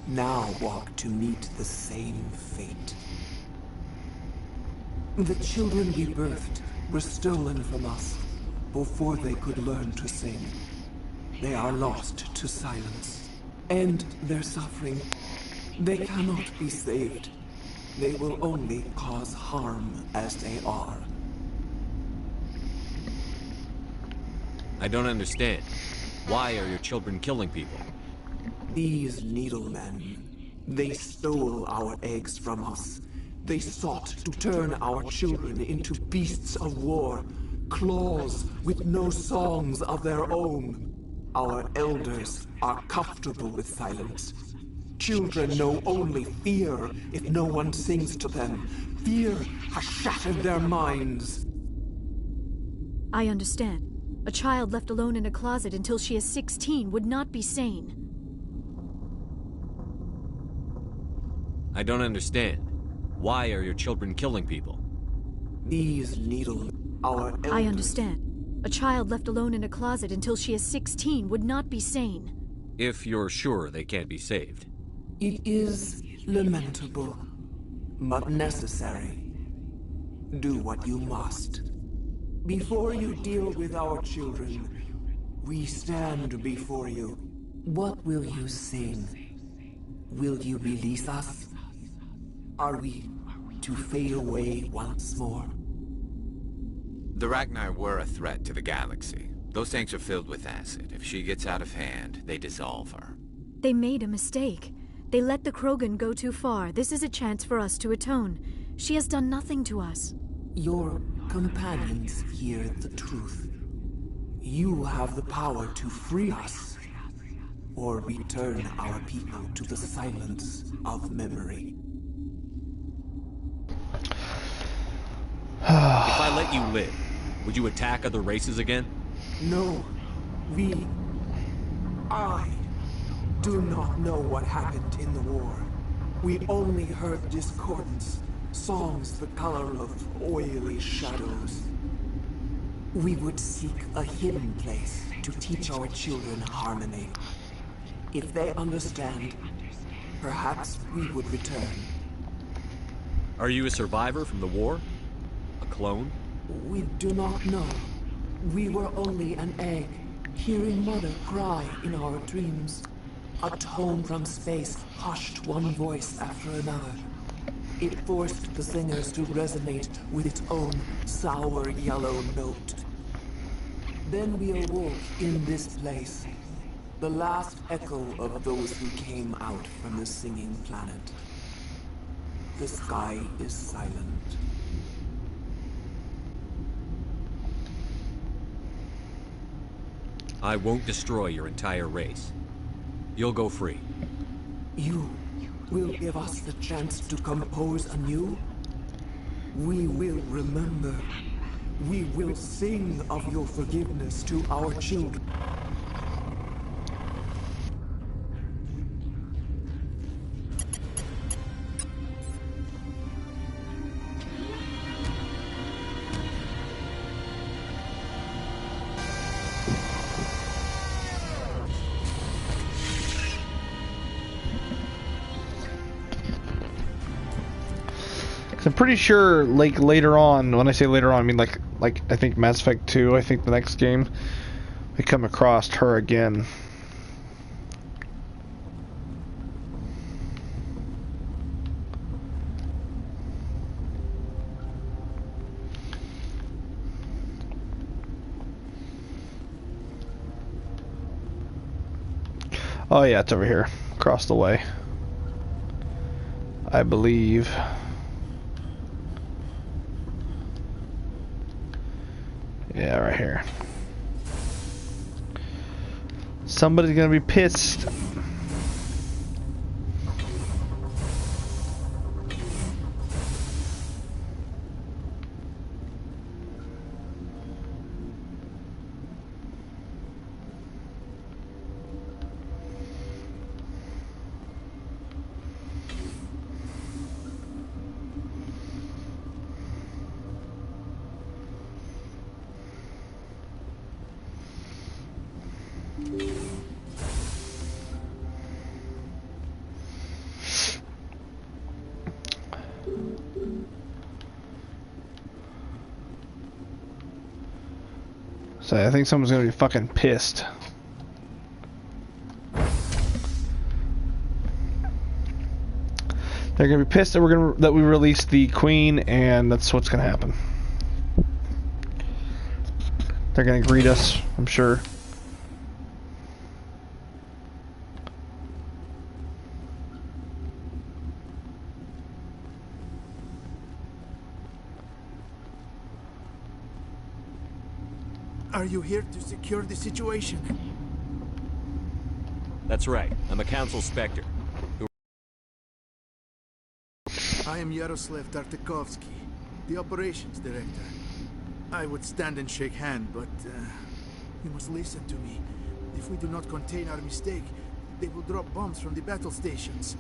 now walk to meet the same fate. The children we birthed were stolen from us before they could learn to sing. They are lost to silence. And their suffering, they cannot be saved. They will only cause harm as they are. I don't understand. Why are your children killing people? These needlemen, they stole our eggs from us. They sought to turn our children into beasts of war, claws with no songs of their own. Our elders are comfortable with silence. Children know only fear if no one sings to them. Fear has shattered their minds. I understand. A child left alone in a closet until she is 16 would not be sane. I don't understand. Why are your children killing people? These our elders... I understand. A child left alone in a closet until she is 16 would not be sane. If you're sure they can't be saved. It is lamentable, but necessary. Do what you must. Before you deal with our children, we stand before you. What will you sing? Will you release us? Are we to fade away once more? The Rachni were a threat to the galaxy. Those tanks are filled with acid. If she gets out of hand, they dissolve her. They made a mistake. They let the Krogan go too far. This is a chance for us to atone. She has done nothing to us. Your companions hear the truth. You have the power to free us, or return our people to the silence of memory. If I let you live, would you attack other races again? No. I do not know what happened in the war. We only heard discordance, songs the color of oily shadows. We would seek a hidden place to teach our children harmony. If they understand, perhaps we would return. Are you a survivor from the war? A clone? We do not know. We were only an egg, hearing Mother cry in our dreams. A tone from space hushed one voice after another. It forced the singers to resonate with its own sour yellow note. Then we awoke in this place, the last echo of those who came out from the singing planet. The sky is silent. I won't destroy your entire race. You'll go free. You will give us the chance to compose anew? We will remember. We will sing of your forgiveness to our children. I'm pretty sure, like, later on, when I say later on, I mean like I think Mass Effect 2, I think the next game, we come across her again. Oh yeah, it's over here, across the way, I believe. Yeah, right here. Somebody's gonna be pissed. So I think someone's gonna be fucking pissed. They're gonna be pissed that we released the queen, and that's what's gonna happen. They're gonna greet us, I'm sure. Are you here to secure the situation? That's right. I'm a council specter. I am Yaroslav Tartakovsky, the operations director. I would stand and shake hand, but you must listen to me. If we do not contain our mistake, they will drop bombs from the battle stations.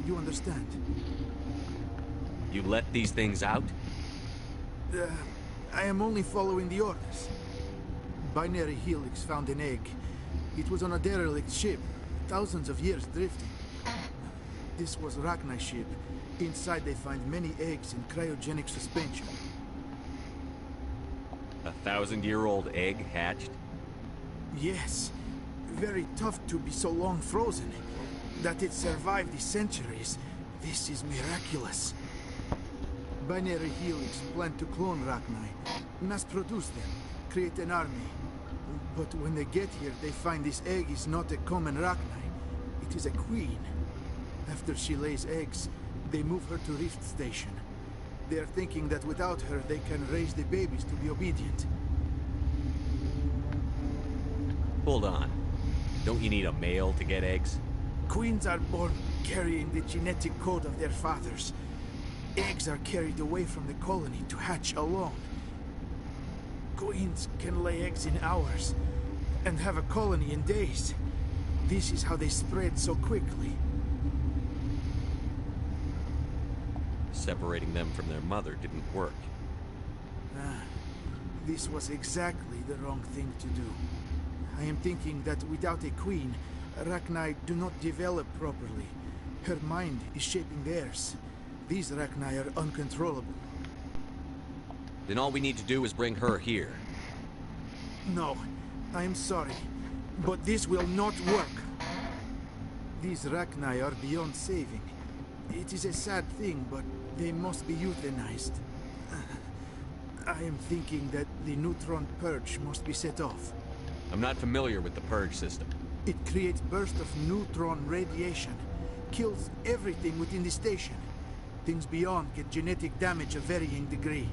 You understand? You let these things out? I am only following the orders. Binary Helix found an egg. It was on a derelict ship, thousands of years drifting. This was Rachni's ship. Inside they find many eggs in cryogenic suspension. 1,000-year-old egg hatched? Yes. Very tough to be so long frozen. That it survived the centuries. This is miraculous. Binary Helix planned to clone Rachni, mass produce them, create an army. But when they get here, they find this egg is not a common Rachni. It is a queen. After she lays eggs, they move her to Rift Station. They are thinking that without her, they can raise the babies to be obedient. Hold on. Don't you need a male to get eggs? Queens are born carrying the genetic code of their fathers. Eggs are carried away from the colony to hatch alone. Queens can lay eggs in hours and have a colony in days. This is how they spread so quickly. Separating them from their mother didn't work. This was exactly the wrong thing to do. I am thinking that without a queen, Rachni do not develop properly. Her mind is shaping theirs. These Rachni are uncontrollable. Then all we need to do is bring her here. No, I am sorry, but this will not work. These Rachni are beyond saving. It is a sad thing, but they must be euthanized. I am thinking that the neutron purge must be set off. I'm not familiar with the purge system. It creates bursts of neutron radiation, kills everything within the station. Things beyond get genetic damage of varying degree.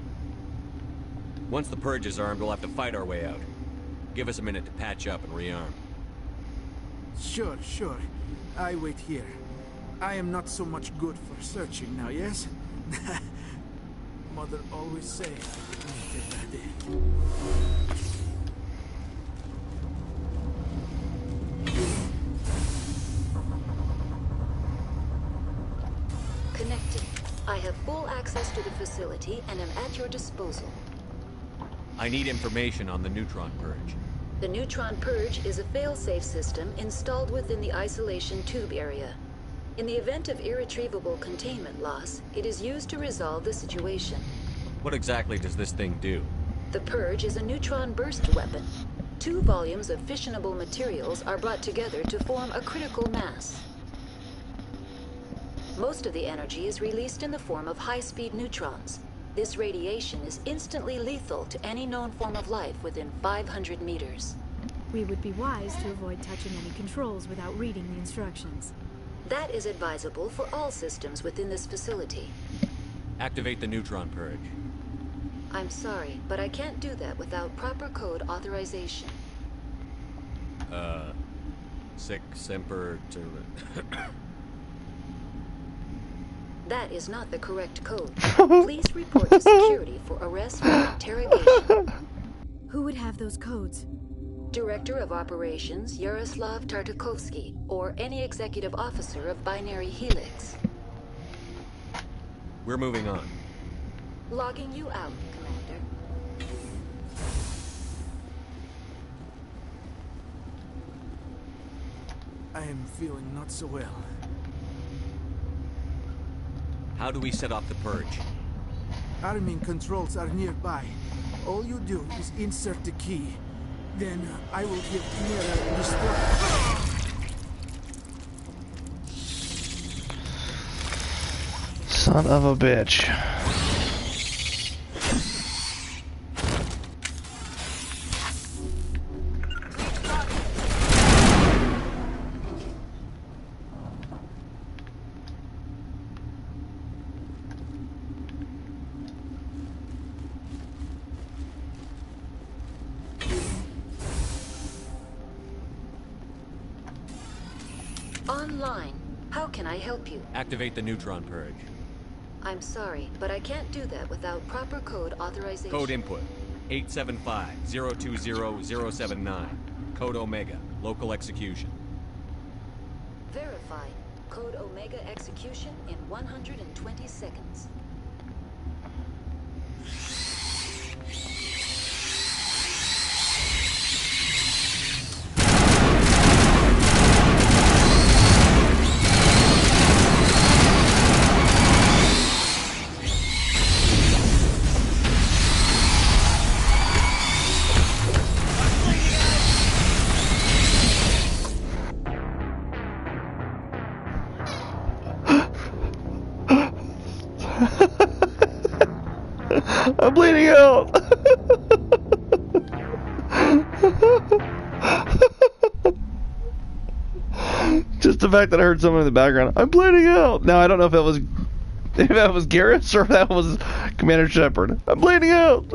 Once the purge is armed, we'll have to fight our way out. Give us a minute to patch up and rearm. Sure. I wait here. I am not so much good for searching now, yes? Mother always say, Connected. I have full access to the facility and am at your disposal. I need information on the neutron purge. The neutron purge is a fail-safe system installed within the isolation tube area. In the event of irretrievable containment loss, it is used to resolve the situation. What exactly does this thing do? The purge is a neutron burst weapon. 2 volumes of fissionable materials are brought together to form a critical mass. Most of the energy is released in the form of high-speed neutrons. This radiation is instantly lethal to any known form of life within 500 meters. We would be wise to avoid touching any controls without reading the instructions. That is advisable for all systems within this facility. Activate the neutron purge. I'm sorry, but I can't do that without proper code authorization. Sic semper That is not the correct code. Please report to security for arrest or interrogation. Who would have those codes? Director of Operations Yaroslav Tartakovsky, or any executive officer of Binary Helix. We're moving on. Logging you out, Commander. I am feeling not so well. How do we set off the purge? Arming controls are nearby. All you do is insert the key. Then I will give Chimera the strike. Son of a bitch. Online. How can I help you? Activate the neutron purge. I'm sorry, but I can't do that without proper code authorization. Code input 875-020-079. Code Omega. Local execution. Verified. Code Omega execution in 120 seconds. I'm bleeding out. Just the fact that I heard someone in the background. I'm bleeding out. Now I don't know if that was Garrus or if that was Commander Shepard. I'm bleeding out.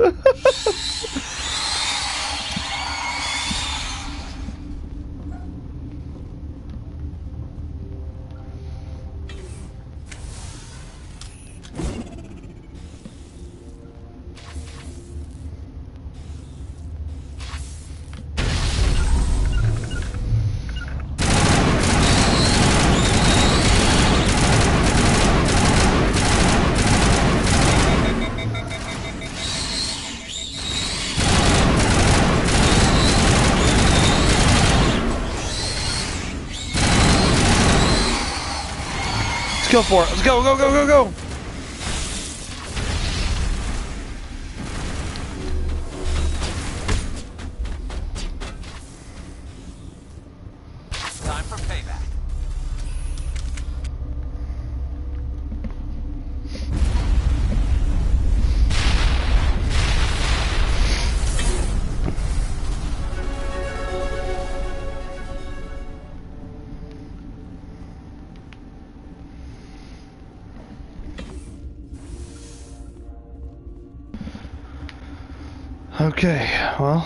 Go for it. Let's go, go, go, go, go. Time for payback. Okay, well.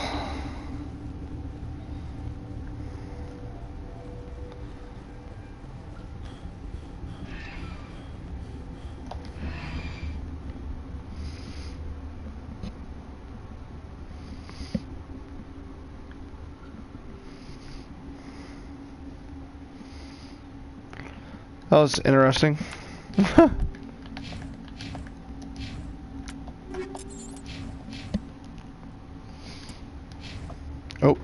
That was interesting. Oh.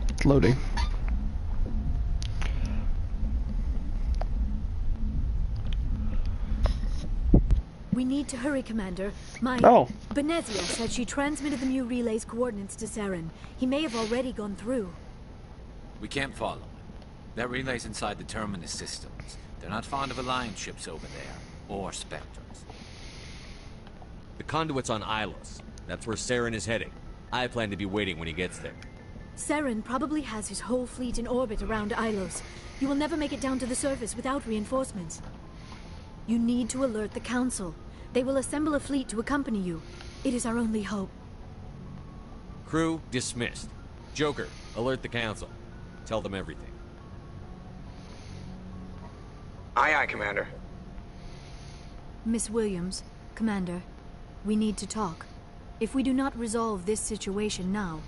It's loading. We need to hurry, Commander. Benezia said she transmitted the new relay's coordinates to Saren. He may have already gone through. We can't follow him. That relay's inside the Terminus systems. They're not fond of Alliance ships over there, or Spectres. The conduit's on Ilos. That's where Saren is heading. I plan to be waiting when he gets there. Saren probably has his whole fleet in orbit around Ilos. You will never make it down to the surface without reinforcements. You need to alert the Council. They will assemble a fleet to accompany you. It is our only hope. Crew dismissed. Joker, alert the Council. Tell them everything. Aye, aye, Commander. Miss Williams, Commander, we need to talk. If we do not resolve this situation now,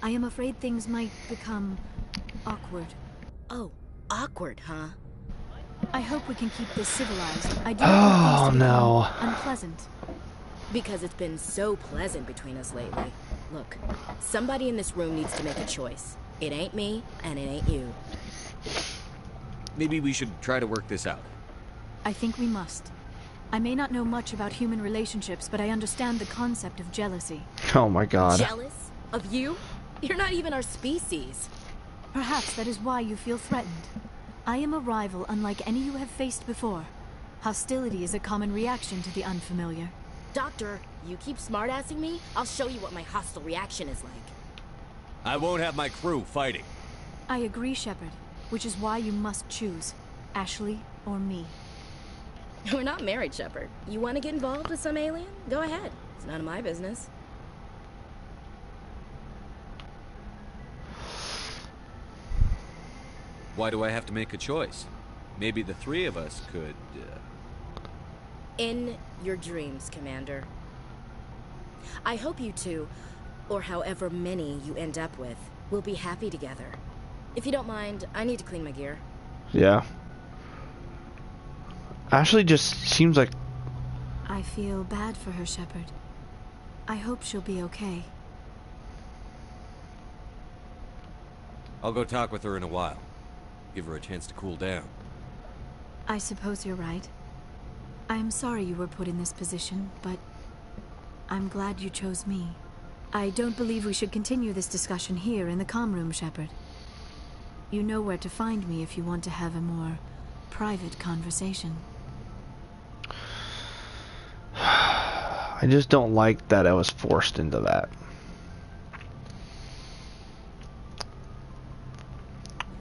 I am afraid things might become awkward. Oh, awkward, huh? I hope we can keep this civilized. I do not want things to become unpleasant. Because it's been so pleasant between us lately. Look, somebody in this room needs to make a choice. It ain't me, and it ain't you. Maybe we should try to work this out. I think we must. I may not know much about human relationships, but I understand the concept of jealousy. Oh my god. Jealous? Of you? You're not even our species. Perhaps that is why you feel threatened. I am a rival unlike any you have faced before. Hostility is a common reaction to the unfamiliar. Doctor, you keep smartassing me, I'll show you what my hostile reaction is like. I won't have my crew fighting. I agree, Shepard, which is why you must choose. Ashley or me. We're not married, Shepard. You want to get involved with some alien? Go ahead. It's none of my business. Why do I have to make a choice? Maybe the three of us could, In your dreams, Commander. I hope you two, or however many you end up with, will be happy together. If you don't mind, I need to clean my gear. Yeah. Ashley just seems like... I feel bad for her, Shepard. I hope she'll be okay. I'll go talk with her in a while. Give her a chance to cool down. I suppose you're right. I'm sorry you were put in this position, but I'm glad you chose me. I don't believe we should continue this discussion here in the comm room, Shepard. You know where to find me if you want to have a more private conversation. I just don't like that I was forced into that.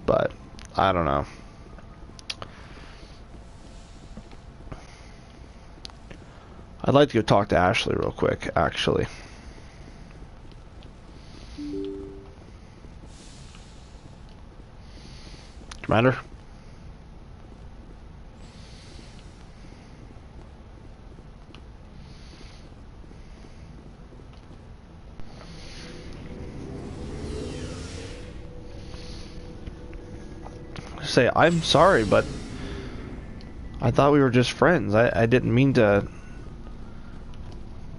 But I don't know. I'd like to go talk to Ashley real quick, actually. Commander? Say, I'm sorry, but I thought we were just friends. I didn't mean to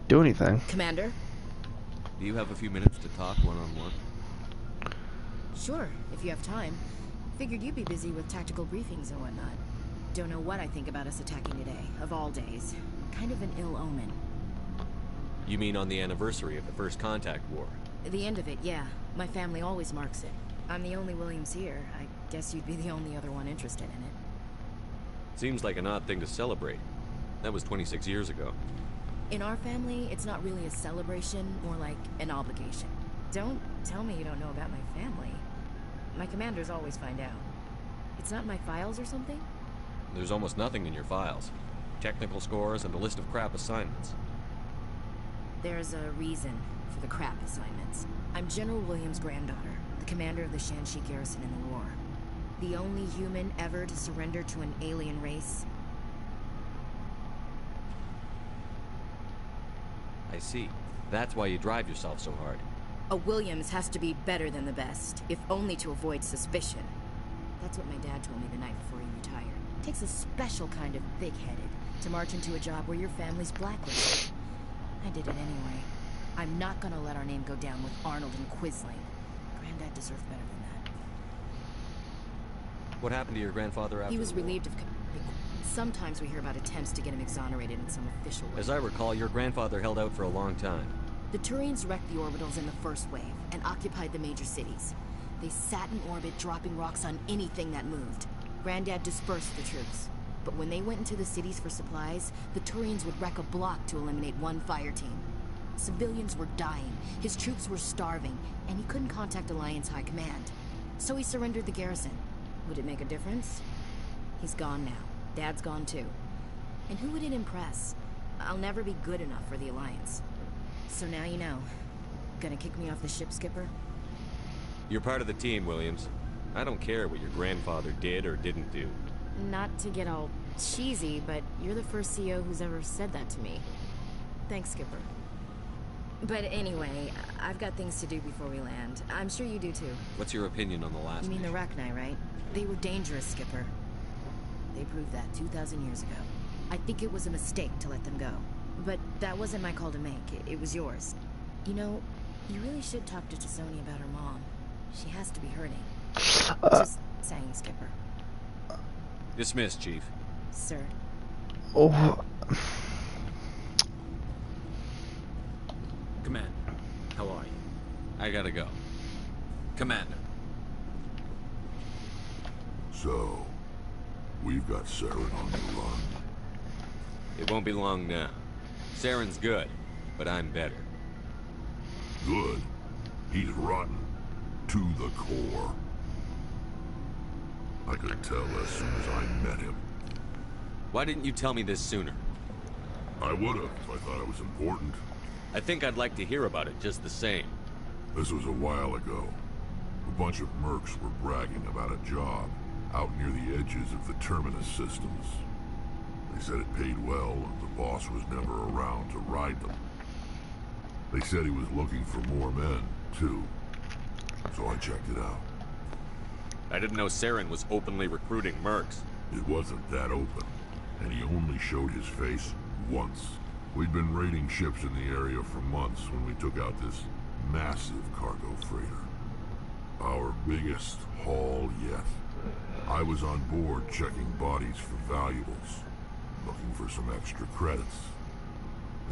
do anything. Commander? Do you have a few minutes to talk one-on-one? Sure, if you have time. Figured you'd be busy with tactical briefings and whatnot. Don't know what I think about us attacking today, of all days. Kind of an ill omen. You mean on the anniversary of the First Contact War? The end of it, yeah. My family always marks it. I'm the only Williams here. I guess you'd be the only other one interested in it. Seems like an odd thing to celebrate. That was 26 years ago. In our family, it's not really a celebration, more like an obligation. Don't tell me you don't know about my family. My commanders always find out. It's not in my files or something? There's almost nothing in your files. Technical scores and a list of crap assignments. There's a reason for the crap assignments. I'm General Williams' granddaughter, the commander of the Shanxi garrison in the war. The only human ever to surrender to an alien race. I see. That's why you drive yourself so hard. A Williams has to be better than the best, if only to avoid suspicion. That's what my dad told me the night before he retired. It takes a special kind of big-headed to march into a job where your family's blacklisted. I did it anyway. I'm not gonna let our name go down with Arnold and Quisling. Granddad deserved better than that. What happened to your grandfather after He was the war? relieved of... Sometimes we hear about attempts to get him exonerated in some official way. As I recall, your grandfather held out for a long time. The Turians wrecked the orbitals in the first wave and occupied the major cities. They sat in orbit, dropping rocks on anything that moved. Granddad dispersed the troops. But when they went into the cities for supplies, the Turians would wreck a block to eliminate one fire team. Civilians were dying, his troops were starving, and he couldn't contact Alliance High Command. So he surrendered the garrison. Would it make a difference? He's gone now. Dad's gone too. And who would it impress? I'll never be good enough for the Alliance. So now you know. Gonna kick me off the ship, Skipper? You're part of the team, Williams. I don't care what your grandfather did or didn't do. Not to get all cheesy, but you're the first CEO who's ever said that to me. Thanks, Skipper. But anyway, I've got things to do before we land. I'm sure you do too. What's your opinion on the last You mean the mission? Rachni, right? They were dangerous, Skipper. They proved that 2,000 years ago. I think it was a mistake to let them go. But that wasn't my call to make. It was yours. You know, you really should talk to Tassoni about her mom. She has to be hurting. Just saying, Skipper. Dismissed, Chief. Sir. Oh. Command, how are you? I gotta go. Commander. So, we've got Saren on the run. It won't be long now. Saren's good, but I'm better. Good? He's rotten. To the core. I could tell as soon as I met him. Why didn't you tell me this sooner? I would've if I thought it was important. I think I'd like to hear about it just the same. This was a while ago. A bunch of mercs were bragging about a job out near the edges of the Terminus systems. They said it paid well and the boss was never around to ride them. They said he was looking for more men, too. So I checked it out. I didn't know Saren was openly recruiting mercs. It wasn't that open, and he only showed his face once. We'd been raiding ships in the area for months when we took out this massive cargo freighter. Our biggest haul yet. I was on board checking bodies for valuables, looking for some extra credits.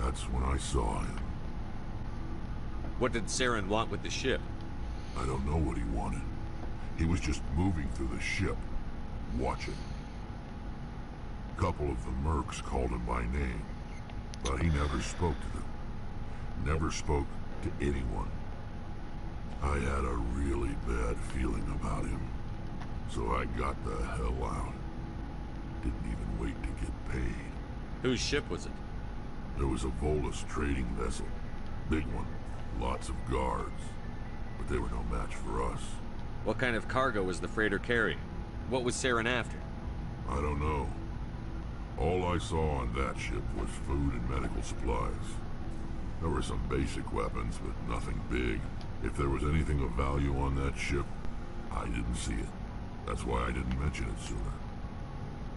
That's when I saw him. What did Saren want with the ship? I don't know what he wanted. He was just moving through the ship, watching. A couple of the mercs called him by name, but he never spoke to them. Never spoke to anyone. I had a really bad feeling about him, so I got the hell out. Didn't even wait to get paid. Whose ship was it? There was a Volus trading vessel. Big one. Lots of guards. But they were no match for us. What kind of cargo was the freighter carrying? What was Saren after? I don't know. All I saw on that ship was food and medical supplies. There were some basic weapons, but nothing big. If there was anything of value on that ship, I didn't see it. That's why I didn't mention it sooner.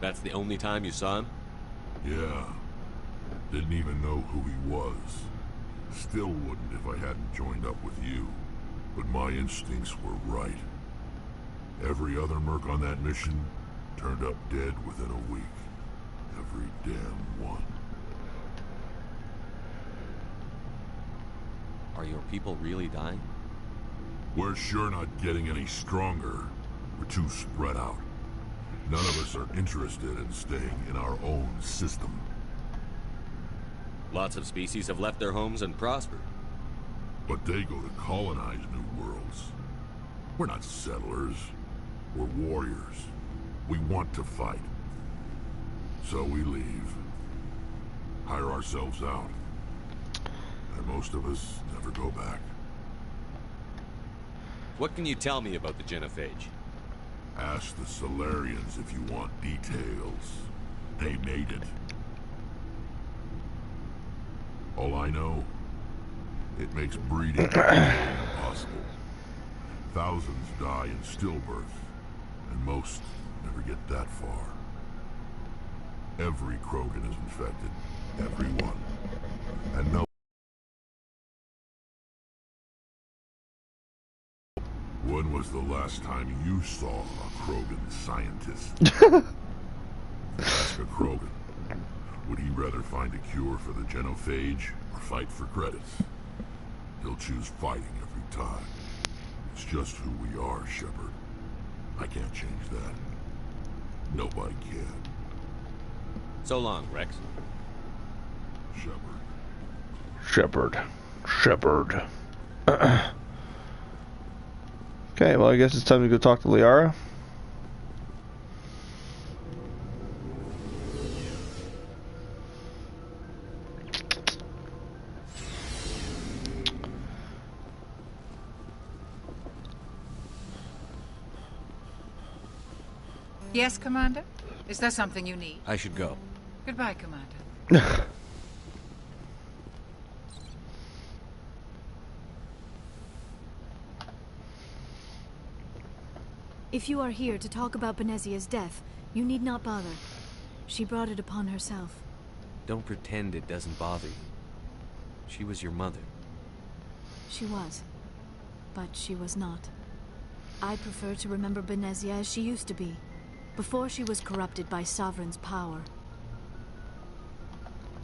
That's the only time you saw him? Yeah. Didn't even know who he was. Still wouldn't if I hadn't joined up with you. But my instincts were right. Every other merc on that mission turned up dead within a week. Every damn one. Are your people really dying? We're sure not getting any stronger. We're too spread out. None of us are interested in staying in our own system. Lots of species have left their homes and prospered. But they go to colonize new worlds. We're not settlers. We're warriors. We want to fight. So we leave. Hire ourselves out. And most of us never go back. What can you tell me about the Genophage? Ask the Solarians if you want details. They made it. All I know, it makes breeding impossible. Thousands die in stillbirth, and most never get that far. Every Krogan is infected. Everyone. And no. When was the last time you saw a Krogan scientist? Ask a Krogan. Would he rather find a cure for the Genophage or fight for credits? He'll choose fighting every time. It's just who we are, Shepard. I can't change that. Nobody can. So long, Rex. Shepard. Shepard. Okay, well, I guess it's time to go talk to Liara. Yes, Commander? Is there something you need? I should go. Goodbye, Commander. If you are here to talk about Benezia's death, you need not bother. She brought it upon herself. Don't pretend it doesn't bother you. She was your mother. She was. But she was not. I prefer to remember Benezia as she used to be, before she was corrupted by Sovereign's power.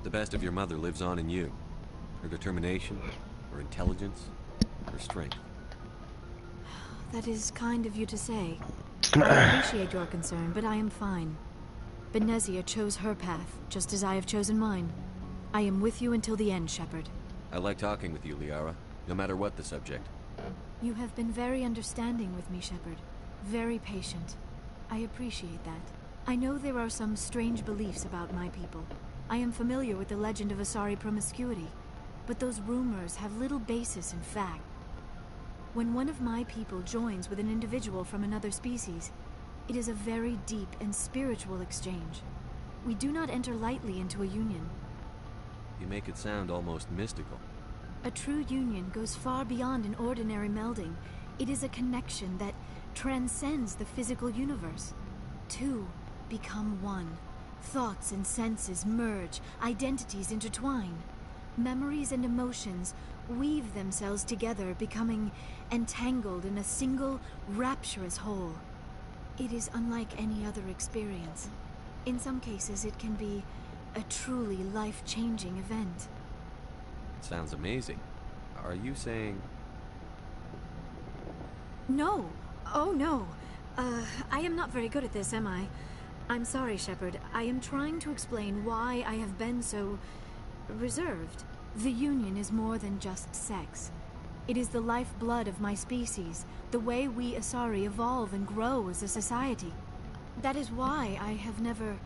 The best of your mother lives on in you. Her determination, her intelligence, her strength. That is kind of you to say. I appreciate your concern, but I am fine. Benezia chose her path, just as I have chosen mine. I am with you until the end, Shepard. I like talking with you, Liara, no matter what the subject. You have been very understanding with me, Shepard. Very patient. I appreciate that. I know there are some strange beliefs about my people. I am familiar with the legend of Asari promiscuity, but those rumors have little basis in fact. When one of my people joins with an individual from another species, it is a very deep and spiritual exchange. We do not enter lightly into a union. You make it sound almost mystical. A true union goes far beyond an ordinary melding. It is a connection that transcends the physical universe. Two become one. Thoughts and senses merge, identities intertwine. Memories and emotions weave themselves together, becoming entangled in a single, rapturous whole. It is unlike any other experience. In some cases, it can be a truly life-changing event. It sounds amazing. Are you saying... No. Oh, no. I am not very good at this, am I? I'm sorry, Shepard. I am trying to explain why I have been so... reserved. The Union is more than just sex. It is the lifeblood of my species, the way we Asari evolve and grow as a society. That is why I have never...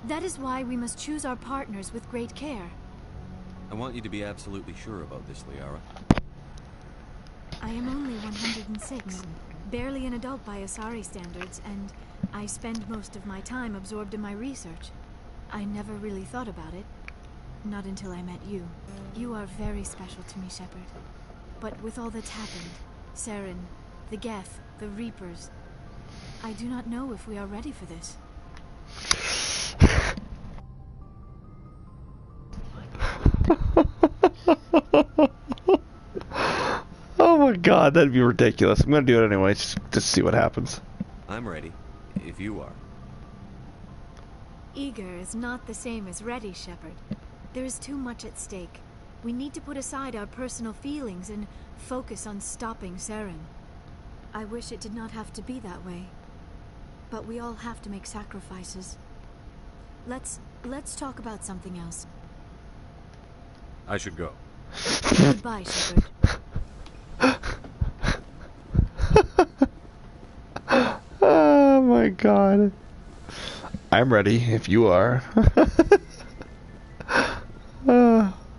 that is why we must choose our partners with great care. I want you to be absolutely sure about this, Liara. I am only 106, barely an adult by Asari standards, and I spend most of my time absorbed in my research. I never really thought about it. Not until I met you. You are very special to me, Shepard. But with all that's happened, Saren, the Geth, the Reapers, I do not know if we are ready for this. Oh my god, that'd be ridiculous. I'm gonna do it anyway, just to see what happens. I'm ready, if you are. Eager is not the same as ready, Shepard. There is too much at stake. We need to put aside our personal feelings and focus on stopping Saren. I wish it did not have to be that way. But we all have to make sacrifices. Let's talk about something else. I should go. Goodbye, Shepard. Oh my god. I'm ready, if you are.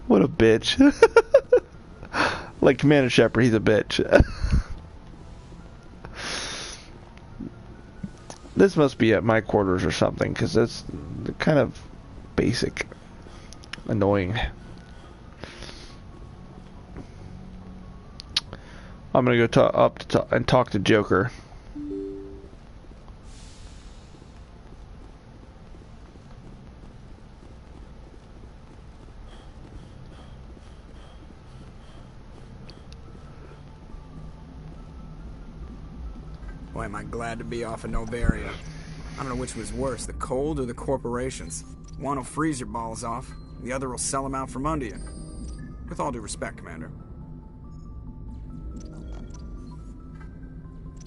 What a bitch. Like Commander Shepard, he's a bitch. This must be at my quarters or something, because that's kind of basic. Annoying. I'm gonna go up and talk to Joker. Boy, am I glad to be off of Novaria. I don't know which was worse, the cold or the corporations. One will freeze your balls off, the other will sell them out from under you. With all due respect, Commander.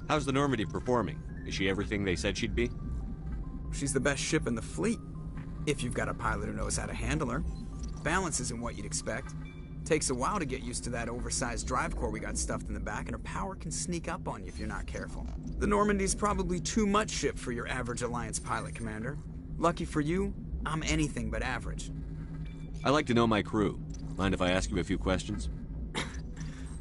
How's the Normandy performing? Is she everything they said she'd be? She's the best ship in the fleet, if you've got a pilot who knows how to handle her. Balance isn't what you'd expect. Takes a while to get used to that oversized drive core we got stuffed in the back, and her power can sneak up on you if you're not careful. The Normandy's probably too much ship for your average Alliance pilot, Commander. Lucky for you, I'm anything but average. I like to know my crew. Mind if I ask you a few questions?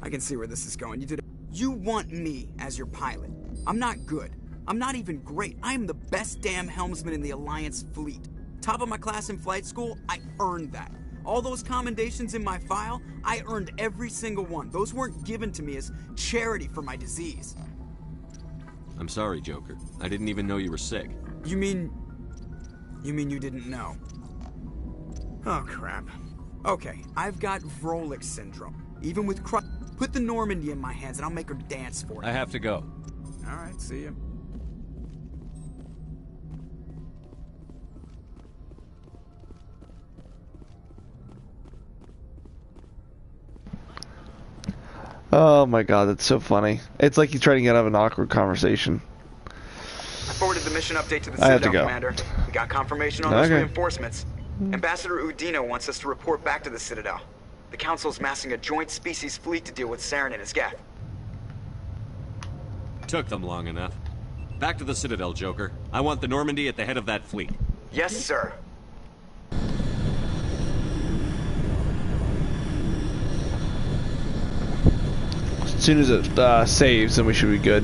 I can see where this is going. You want me as your pilot. I'm not good. I'm not even great. I am the best damn helmsman in the Alliance fleet. Top of my class in flight school, I earned that. All those commendations in my file, I earned every single one. Those weren't given to me as charity for my disease. I'm sorry, Joker. I didn't even know you were sick. You mean you didn't know? Oh, crap. Okay, I've got Vrolik syndrome. Even with put the Normandy in my hands and I'll make her dance for it. I have to go. All right, see ya. Oh my god, that's so funny. It's like he's trying to get out of an awkward conversation. I forwarded the mission update to the I have to Citadel, go. Commander. We got confirmation on those Okay. reinforcements. Ambassador Udina wants us to report back to the Citadel. The Council's massing a joint species fleet to deal with Saren and his Geth. Took them long enough. Back to the Citadel, Joker. I want the Normandy at the head of that fleet. Yes, sir. As soon as it saves, then we should be good.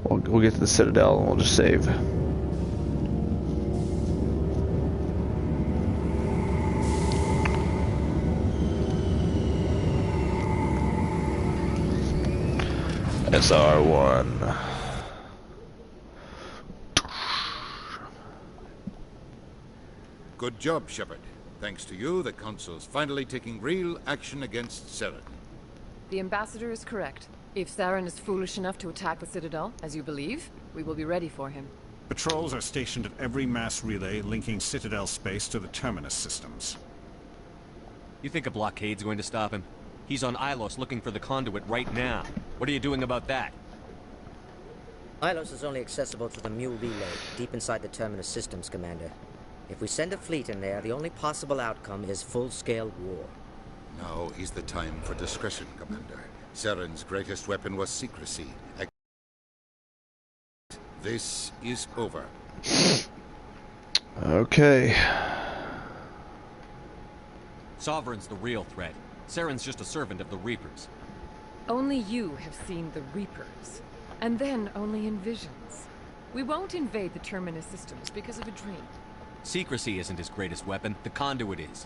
We'll get to the Citadel and we'll just save. SR1. Good job, Shepard. Thanks to you, the Council's finally taking real action against Saren. The Ambassador is correct. If Saren is foolish enough to attack the Citadel, as you believe, we will be ready for him. Patrols are stationed at every mass relay linking Citadel space to the Terminus systems. You think a blockade's going to stop him? He's on Ilos looking for the conduit right now. What are you doing about that? Ilos is only accessible through the Mule relay, deep inside the Terminus systems, Commander. If we send a fleet in there, the only possible outcome is full-scale war. Now is the time for discretion, Commander. Saren's greatest weapon was secrecy. This is over. Okay. Sovereign's the real threat. Saren's just a servant of the Reapers. Only you have seen the Reapers, and then only in visions. We won't invade the Terminus systems because of a dream. Secrecy isn't his greatest weapon. The conduit is.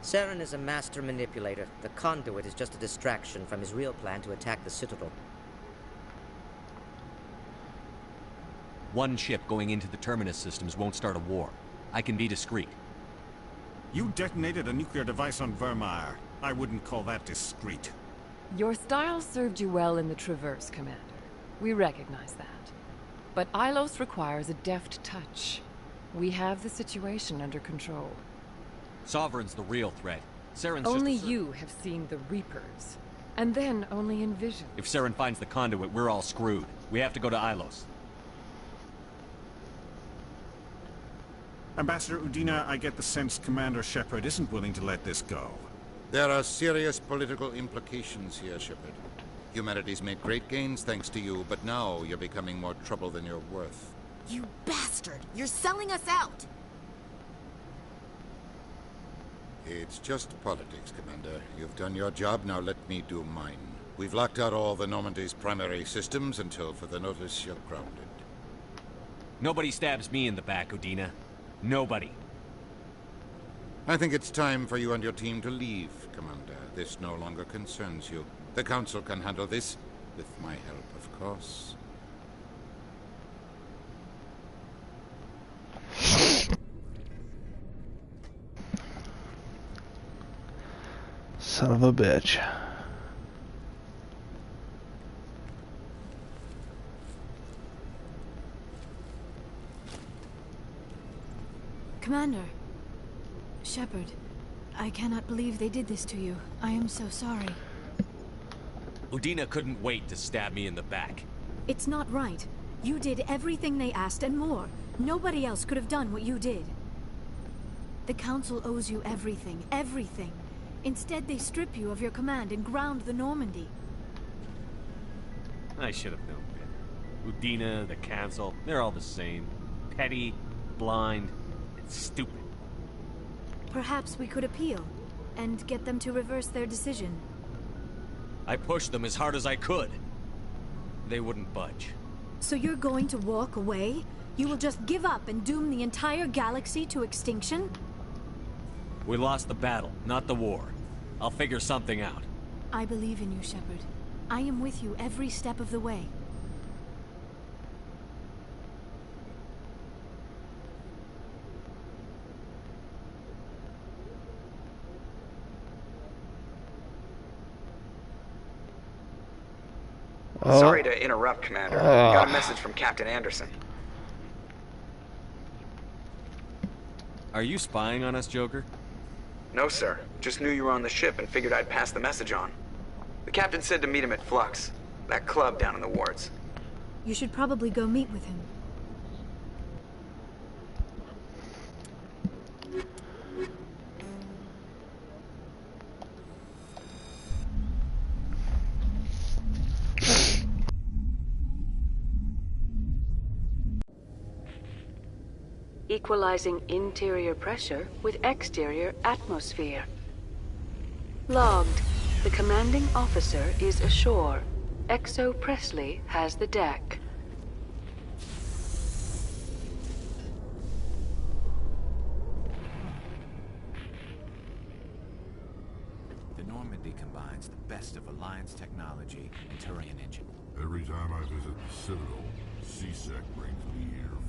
Saren is a master manipulator. The conduit is just a distraction from his real plan to attack the Citadel. One ship going into the Terminus systems won't start a war. I can be discreet. You detonated a nuclear device on Vermeer. I wouldn't call that discreet. Your style served you well in the Traverse, Commander. We recognize that. But Ilos requires a deft touch. We have the situation under control. Sovereign's the real threat. Saren's Only just a you have seen the Reapers, and then only in vision. If Saren finds the conduit, we're all screwed. We have to go to Ilos. Ambassador Udina, I get the sense Commander Shepard isn't willing to let this go. There are serious political implications here, Shepard. Humanity's made great gains thanks to you, but now you're becoming more trouble than you're worth. You bastard! You're selling us out! It's just politics, Commander. You've done your job, now let me do mine. We've locked out all the Normandy's primary systems until further notice you're grounded. Nobody stabs me in the back, Udina. Nobody. I think it's time for you and your team to leave, Commander. This no longer concerns you. The Council can handle this, with my help, of course. Son of a bitch. Commander. Shepard, I cannot believe they did this to you. I am so sorry. Udina couldn't wait to stab me in the back. It's not right. You did everything they asked and more. Nobody else could have done what you did. The Council owes you everything, everything. Instead, they strip you of your command and ground the Normandy. I should have known better. Udina, the Council, they're all the same. Petty, blind, and stupid. Perhaps we could appeal, and get them to reverse their decision. I pushed them as hard as I could. They wouldn't budge. So you're going to walk away? You will just give up and doom the entire galaxy to extinction? We lost the battle, not the war. I'll figure something out. I believe in you, Shepard. I am with you every step of the way. Sorry to interrupt, Commander. Got a message from Captain Anderson. Are you spying on us, Joker? No, sir. Just knew you were on the ship and figured I'd pass the message on. The captain said to meet him at Flux, that club down in the wards. You should probably go meet with him. Equalizing interior pressure with exterior atmosphere. Logged. The commanding officer is ashore. Exo Presley has the deck. The Normandy combines the best of Alliance technology and Turian engine. Every time I visit the Citadel, C-Sec brings me here.